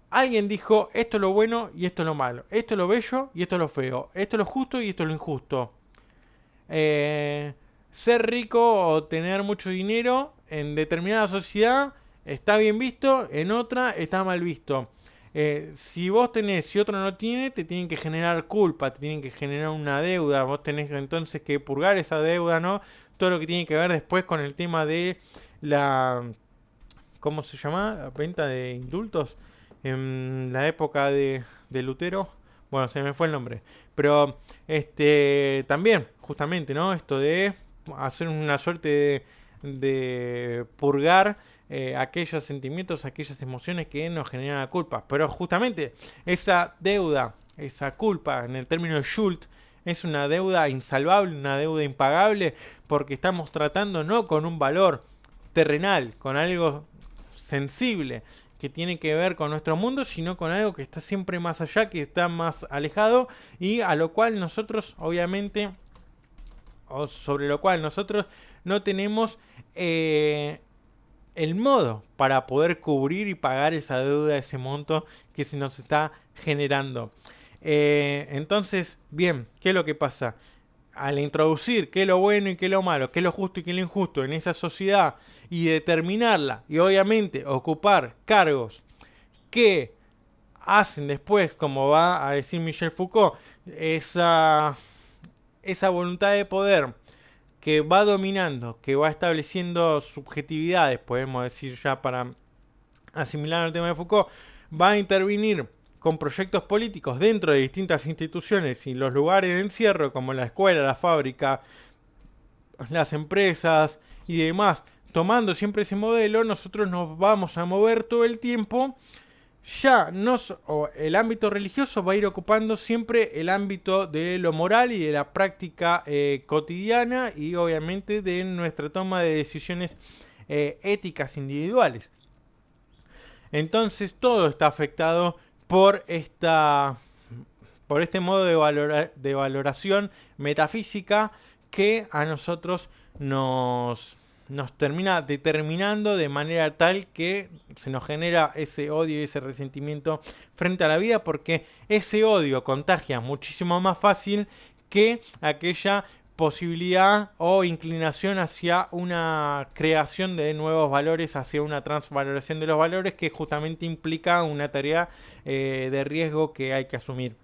alguien dijo, esto es lo bueno y esto es lo malo, esto es lo bello y esto es lo feo, esto es lo justo y esto es lo injusto. Ser rico o tener mucho dinero en determinada sociedad está bien visto, en otra está mal visto. Si vos tenés y otro no tiene, te tienen que generar culpa, te tienen que generar una deuda, vos tenés entonces que purgar esa deuda, ¿no? Todo lo que tiene que ver después con el tema de la... ¿Cómo se llama? La venta de indultos. En la época de Lutero. Bueno, se me fue el nombre. Pero también, justamente, ¿no? Esto de hacer una suerte de purgar aquellos sentimientos, aquellas emociones que nos generan la culpa. Pero justamente esa deuda, esa culpa, en el término de Schuld, es una deuda insalvable, una deuda impagable, porque estamos tratando no con un valor terrenal, con algo sensible que tiene que ver con nuestro mundo, sino con algo que está siempre más allá, que está más alejado y a lo cual nosotros obviamente, o sobre lo cual nosotros no tenemos el modo para poder cubrir y pagar esa deuda, ese monto que se nos está generando. Entonces, bien, ¿qué es lo que pasa? Al introducir qué es lo bueno y qué es lo malo, qué es lo justo y qué es lo injusto en esa sociedad y determinarla y obviamente ocupar cargos que hacen después, como va a decir Michel Foucault, esa voluntad de poder que va dominando, que va estableciendo subjetividades, podemos decir ya para asimilar el tema de Foucault, va a intervenir con proyectos políticos dentro de distintas instituciones y los lugares de encierro como la escuela, la fábrica, las empresas y demás, tomando siempre ese modelo, nosotros nos vamos a mover todo el tiempo. El ámbito religioso va a ir ocupando siempre el ámbito de lo moral y de la práctica cotidiana y obviamente de nuestra toma de decisiones éticas individuales. Entonces todo está afectado por este modo de valoración metafísica que a nosotros nos termina determinando de manera tal que se nos genera ese odio y ese resentimiento frente a la vida, porque ese odio contagia muchísimo más fácil que aquella posibilidad o inclinación hacia una creación de nuevos valores, hacia una transvaloración de los valores, que justamente implica una tarea de riesgo que hay que asumir.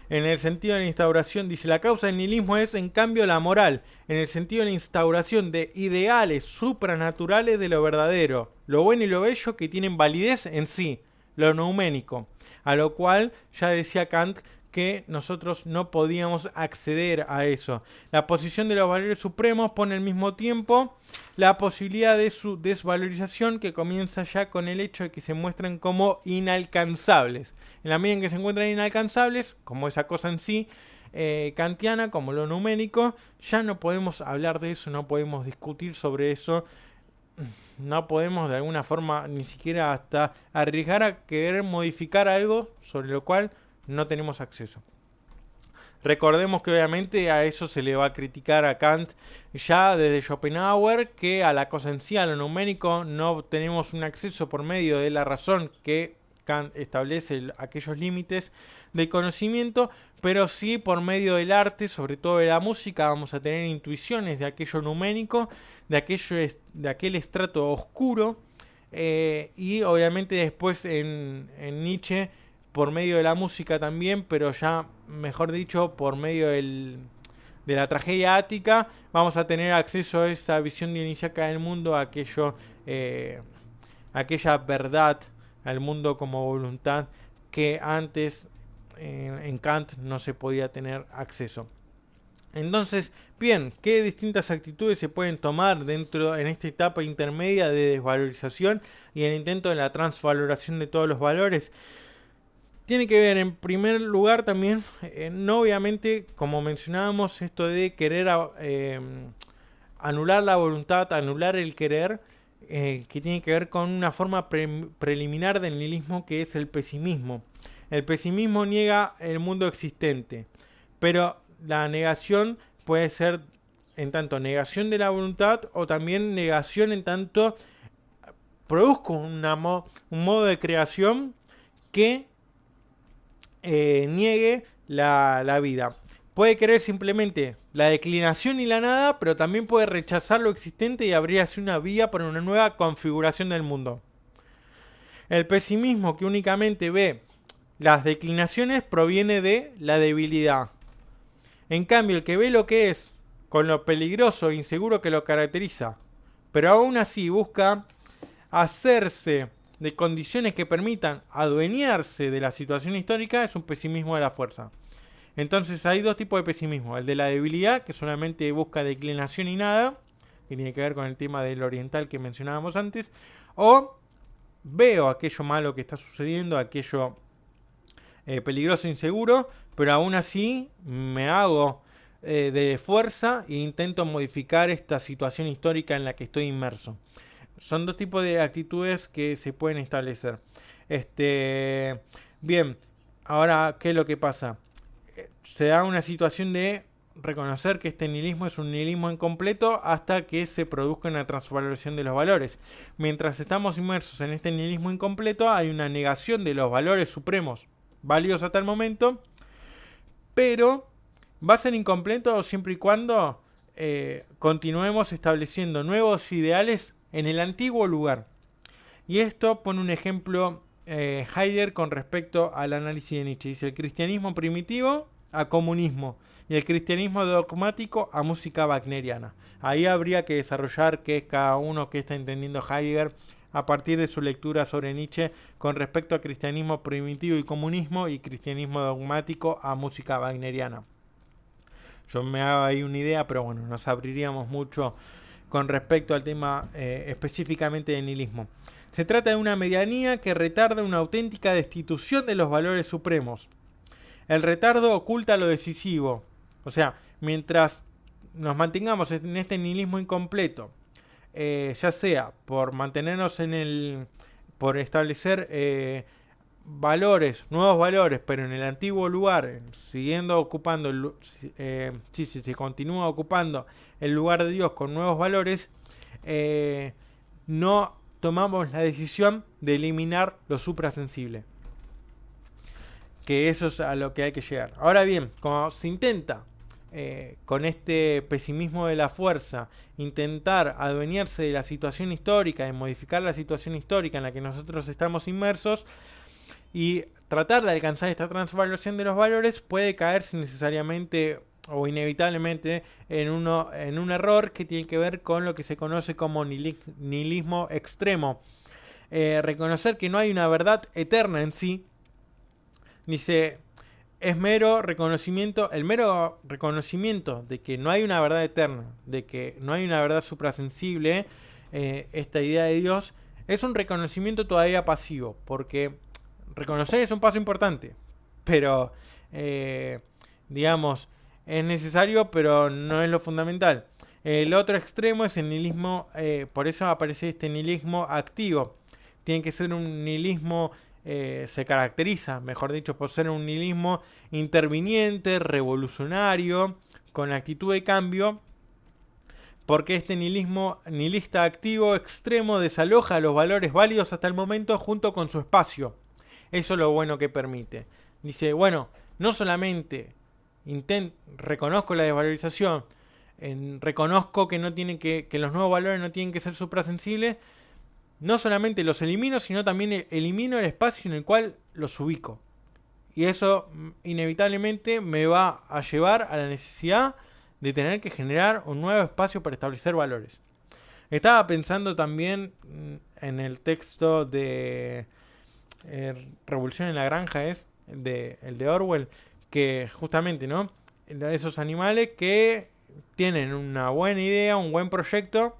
En el sentido de la instauración, dice, la causa del nihilismo es en cambio la moral, en el sentido de la instauración de ideales supranaturales de lo verdadero, lo bueno y lo bello que tienen validez en sí, lo nouménico, a lo cual ya decía Kant que nosotros no podíamos acceder a eso. La posición de los valores supremos pone al mismo tiempo la posibilidad de su desvalorización, que comienza ya con el hecho de que se muestran como inalcanzables. En la medida en que se encuentran inalcanzables, como esa cosa en sí, kantiana, como lo numérico, ya no podemos hablar de eso, no podemos discutir sobre eso, no podemos de alguna forma ni siquiera hasta arriesgar a querer modificar algo sobre lo cual no tenemos acceso. Recordemos que obviamente a eso se le va a criticar a Kant ya desde Schopenhauer, que a la cosa en sí, a lo numérico, no tenemos un acceso por medio de la razón, que Kant establece aquellos límites del conocimiento, pero sí por medio del arte, sobre todo de la música, vamos a tener intuiciones de aquello numérico, de aquel estrato oscuro, y obviamente después en Nietzsche, por medio de la música también, pero ya, mejor dicho, por medio de la tragedia ática, vamos a tener acceso a esa visión dionisíaca del mundo, a aquella verdad, al mundo como voluntad, que antes en Kant no se podía tener acceso. Entonces, bien, ¿qué distintas actitudes se pueden tomar en esta etapa intermedia de desvalorización y el intento de la transvaloración de todos los valores? Tiene que ver, en primer lugar, también, no obviamente, como mencionábamos, esto de querer anular la voluntad, anular el querer, que tiene que ver con una forma preliminar del nihilismo, que es el pesimismo. El pesimismo niega el mundo existente, pero la negación puede ser en tanto negación de la voluntad o también negación en tanto produzco un modo de creación que niegue la vida. Puede querer simplemente la declinación y la nada, pero también puede rechazar lo existente y abrirse una vía para una nueva configuración del mundo. El pesimismo, que únicamente ve las declinaciones, proviene de la debilidad. En cambio, el que ve lo que es, con lo peligroso e inseguro que lo caracteriza, pero aún así busca hacerse de condiciones que permitan adueñarse de la situación histórica, es un pesimismo de la fuerza. Entonces hay dos tipos de pesimismo: el de la debilidad, que solamente busca declinación y nada, que tiene que ver con el tema del oriental que mencionábamos antes, o veo aquello malo que está sucediendo, aquello peligroso e inseguro, pero aún así me hago de fuerza e intento modificar esta situación histórica en la que estoy inmerso. Son dos tipos de actitudes que se pueden establecer. Bien, ahora, ¿qué es lo que pasa? Se da una situación de reconocer que este nihilismo es un nihilismo incompleto hasta que se produzca una transvaloración de los valores. Mientras estamos inmersos en este nihilismo incompleto, hay una negación de los valores supremos válidos hasta el momento, pero va a ser incompleto siempre y cuando continuemos estableciendo nuevos ideales en el antiguo lugar. Y esto pone un ejemplo Heidegger con respecto al análisis de Nietzsche. Dice: el cristianismo primitivo a comunismo y el cristianismo dogmático a música wagneriana. Ahí habría que desarrollar qué es cada uno, que está entendiendo Heidegger a partir de su lectura sobre Nietzsche con respecto a cristianismo primitivo y comunismo, y cristianismo dogmático a música wagneriana. Yo me hago ahí una idea, pero bueno, nos abriríamos mucho con respecto al tema específicamente del nihilismo. Se trata de una medianía que retarda una auténtica destitución de los valores supremos. El retardo oculta lo decisivo. O sea, mientras nos mantengamos en este nihilismo incompleto, ya sea por mantenernos por establecer valores, nuevos valores, pero en el antiguo lugar, siguiendo ocupando, si se continúa ocupando el lugar de Dios con nuevos valores, eh, no tomamos la decisión de eliminar lo suprasensible. Que eso es a lo que hay que llegar. Ahora bien, como se intenta con este pesimismo de la fuerza, intentar adueñarse de la situación histórica, de modificar la situación histórica en la que nosotros estamos inmersos, y tratar de alcanzar esta transvaloración de los valores, puede caerse necesariamente o inevitablemente en un error que tiene que ver con lo que se conoce como nihilismo extremo. Reconocer que no hay una verdad eterna en sí, dice, es mero reconocimiento, el mero reconocimiento de que no hay una verdad eterna, de que no hay una verdad suprasensible, esta idea de Dios, es un reconocimiento todavía pasivo, porque reconocer es un paso importante, pero digamos, es necesario, pero no es lo fundamental. El otro extremo es el nihilismo, por eso aparece este nihilismo activo. Tiene que ser un nihilismo, se caracteriza, mejor dicho, por ser un nihilismo interviniente, revolucionario, con actitud de cambio, porque este nihilismo nihilista activo extremo desaloja los valores válidos hasta el momento junto con su espacio. Eso es lo bueno que permite. Dice, bueno, no solamente reconozco la desvalorización, reconozco que no tienen que los nuevos valores no tienen que ser suprasensibles, no solamente los elimino, sino también elimino el espacio en el cual los ubico. Y eso inevitablemente me va a llevar a la necesidad de tener que generar un nuevo espacio para establecer valores. Estaba pensando también en el texto de Revolución en la Granja, el de Orwell, que justamente, ¿no? Esos animales que tienen una buena idea, un buen proyecto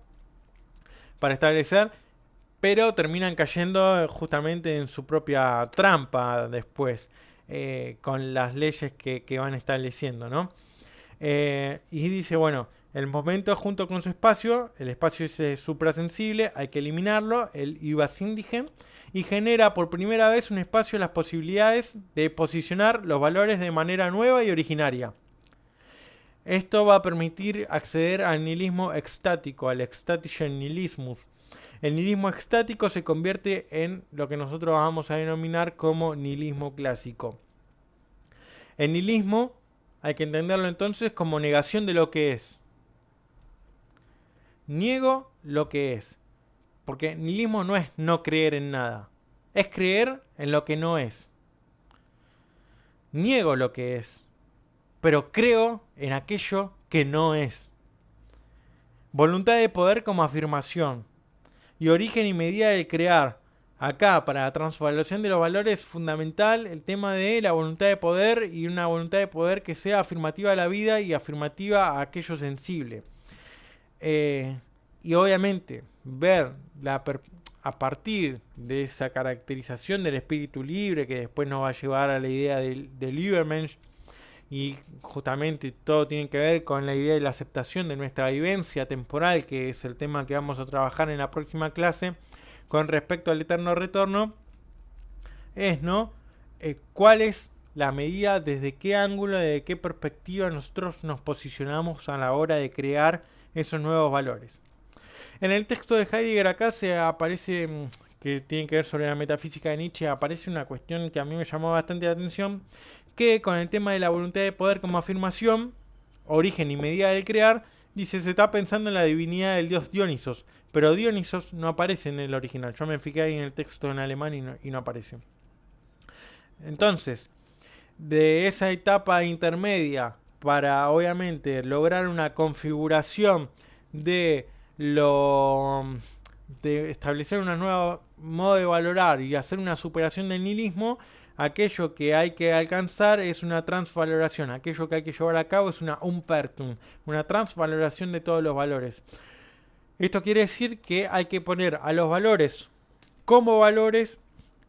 para establecer, pero terminan cayendo justamente en su propia trampa después, con las leyes que van estableciendo, ¿no? Y dice, bueno, el momento junto con su espacio, el espacio es suprasensible, hay que eliminarlo, el Übersinnliche, y genera por primera vez un espacio las posibilidades de posicionar los valores de manera nueva y originaria. Esto va a permitir acceder al nihilismo extático, al extatischen Nihilismus. El nihilismo extático se convierte en lo que nosotros vamos a denominar como nihilismo clásico. El nihilismo hay que entenderlo entonces como negación de lo que es. Niego lo que es. Porque nihilismo no es no creer en nada. Es creer en lo que no es. Niego lo que es. Pero creo en aquello que no es. Voluntad de poder como afirmación. Y origen y medida del crear. Acá, para la transformación de los valores, es fundamental el tema de la voluntad de poder, y una voluntad de poder que sea afirmativa a la vida y afirmativa a aquello sensible. Y obviamente, ver a partir de esa caracterización del espíritu libre, que después nos va a llevar a la idea del Übermensch, y justamente todo tiene que ver con la idea de la aceptación de nuestra vivencia temporal, que es el tema que vamos a trabajar en la próxima clase con respecto al eterno retorno, es, ¿no? ¿Cuál es la medida, desde qué ángulo, desde qué perspectiva nosotros nos posicionamos a la hora de crear esos nuevos valores? En el texto de Heidegger acá se aparece, que tiene que ver sobre la metafísica de Nietzsche, aparece una cuestión que a mí me llamó bastante la atención, que con el tema de la voluntad de poder como afirmación, origen y medida del crear, dice, se está pensando en la divinidad del dios Dionisos, pero Dionisos no aparece en el original. Yo me fijé ahí en el texto en alemán y no aparece. Entonces, de esa etapa intermedia para obviamente lograr una configuración de lo de establecer un nuevo modo de valorar y hacer una superación del nihilismo, aquello que hay que alcanzar es una transvaloración, aquello que hay que llevar a cabo es una Umpertung, una transvaloración de todos los valores. Esto quiere decir que hay que poner a los valores como valores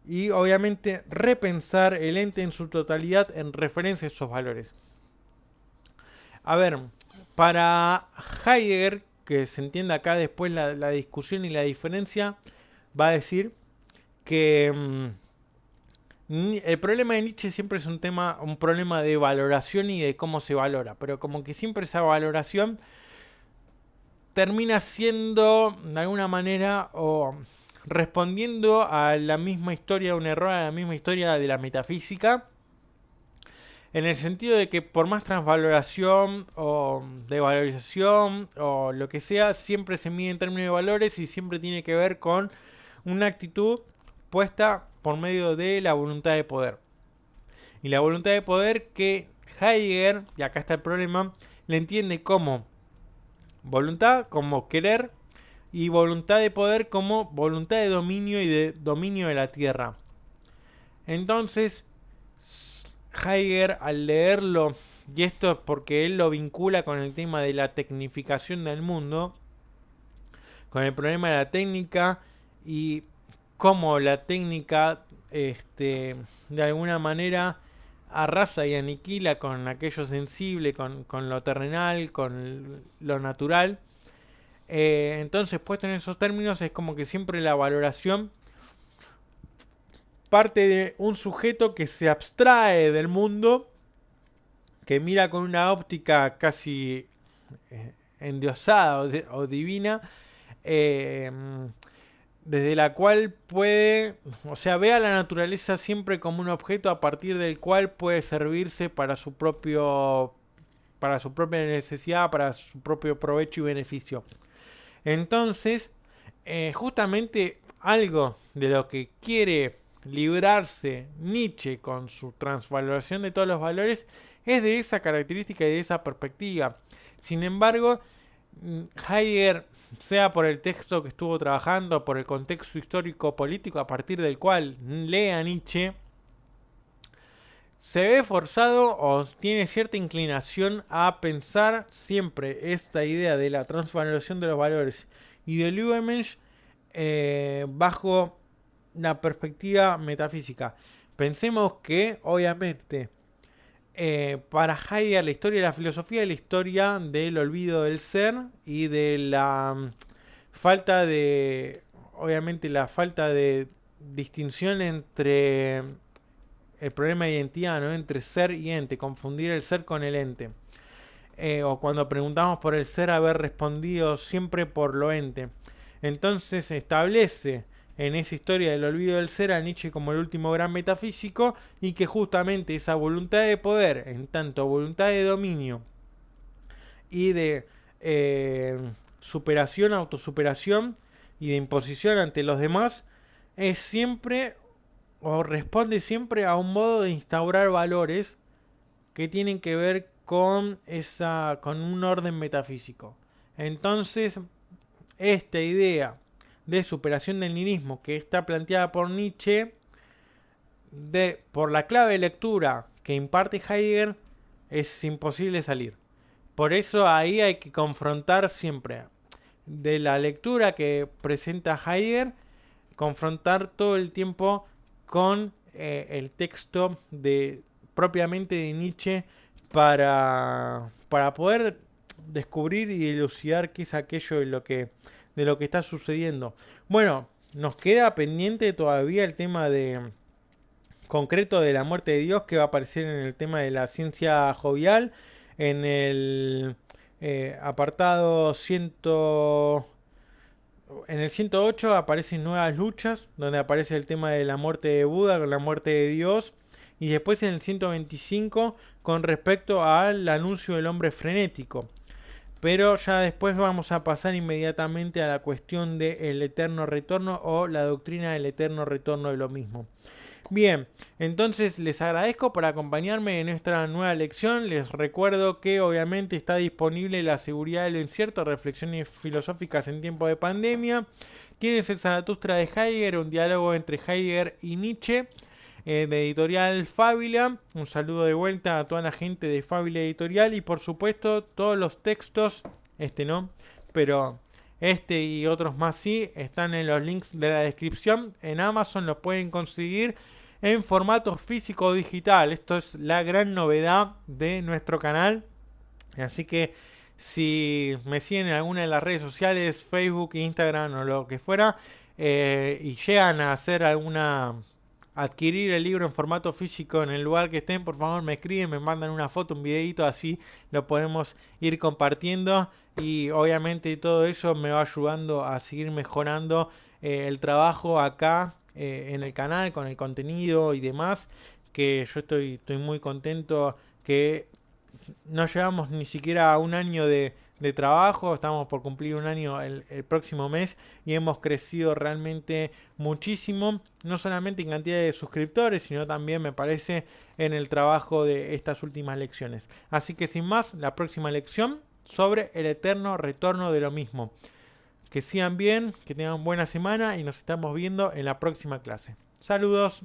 y obviamente repensar el ente en su totalidad en referencia a esos valores. A ver, para Heidegger, que se entienda acá después la discusión y la diferencia, va a decir que El problema de Nietzsche siempre es un problema de valoración y de cómo se valora, pero como que siempre esa valoración termina siendo de alguna manera o respondiendo a la misma historia, un error a la misma historia de la metafísica, en el sentido de que por más transvaloración o devalorización o lo que sea, siempre se mide en términos de valores y siempre tiene que ver con una actitud puesta por medio de la voluntad de poder. Y la voluntad de poder que Heidegger, y acá está el problema, le entiende como voluntad, como querer, y voluntad de poder como voluntad de dominio y de dominio de la tierra. Entonces, Heidegger al leerlo, y esto es porque él lo vincula con el tema de la tecnificación del mundo, con el problema de la técnica y cómo la técnica de alguna manera arrasa y aniquila con aquello sensible, con lo terrenal, con lo natural. Entonces, puesto en esos términos, es como que siempre la valoración parte de un sujeto que se abstrae del mundo, que mira con una óptica casi endiosada o divina, eh, desde la cual puede, o sea, ve a la naturaleza siempre como un objeto a partir del cual puede servirse para su propia necesidad, para su propio provecho y beneficio. Entonces, justamente algo de lo que quiere librarse Nietzsche con su transvaloración de todos los valores es de esa característica y de esa perspectiva. Sin embargo, Heidegger, sea por el texto que estuvo trabajando, por el contexto histórico político a partir del cual lee a Nietzsche, se ve forzado o tiene cierta inclinación a pensar siempre esta idea de la transvaloración de los valores y del Übermensch bajo la perspectiva metafísica. Pensemos que, obviamente, para Heidegger la historia de la filosofía es la historia del olvido del ser y de la falta de, obviamente, la falta de distinción entre el problema de identidad, ¿no? Entre ser y ente, confundir el ser con el ente. O cuando preguntamos por el ser, haber respondido siempre por lo ente. Entonces establece en esa historia del olvido del ser a Nietzsche como el último gran metafísico y que justamente esa voluntad de poder, en tanto voluntad de dominio y de superación, autosuperación y de imposición ante los demás, es siempre o responde siempre a un modo de instaurar valores que tienen que ver con un orden metafísico. Entonces, esta idea de superación del nihilismo que está planteada por Nietzsche, por la clave de lectura que imparte Heidegger, es imposible salir. Por eso ahí hay que confrontar siempre de la lectura que presenta Heidegger, confrontar todo el tiempo con el texto de propiamente de Nietzsche para poder descubrir y dilucidar qué es aquello de lo que está sucediendo. Bueno, nos queda pendiente todavía el tema de concreto de la muerte de Dios que va a aparecer en el tema de la ciencia jovial, en el apartado 100, en el 108 aparecen nuevas luchas, donde aparece el tema de la muerte de Buda con la muerte de Dios. Y después en el 125 con respecto al anuncio del hombre frenético. Pero ya después vamos a pasar inmediatamente a la cuestión del eterno retorno o la doctrina del eterno retorno de lo mismo. Bien, entonces les agradezco por acompañarme en esta nueva lección. Les recuerdo que obviamente está disponible La seguridad de lo incierto, reflexiones filosóficas en tiempo de pandemia. ¿Quién es el Zaratustra de Heidegger? Un diálogo entre Heidegger y Nietzsche, de editorial Fábila. Un saludo de vuelta a toda la gente de Fábila Editorial y por supuesto todos los textos, este no, pero este y otros más sí, están en los links de la descripción. En Amazon los pueden conseguir en formato físico o digital. Esto es la gran novedad de nuestro canal. Así que si me siguen en alguna de las redes sociales, Facebook, Instagram o lo que fuera, y llegan a hacer adquirir el libro en formato físico en el lugar que estén, por favor me escriben, me mandan una foto, un videito, así lo podemos ir compartiendo y obviamente todo eso me va ayudando a seguir mejorando el trabajo acá en el canal con el contenido y demás, que yo estoy muy contento que no llevamos ni siquiera un año de trabajo, estamos por cumplir un año el próximo mes y hemos crecido realmente muchísimo, no solamente en cantidad de suscriptores, sino también me parece en el trabajo de estas últimas lecciones. Así que sin más, la próxima lección sobre el eterno retorno de lo mismo. Que sigan bien, que tengan buena semana y nos estamos viendo en la próxima clase. Saludos.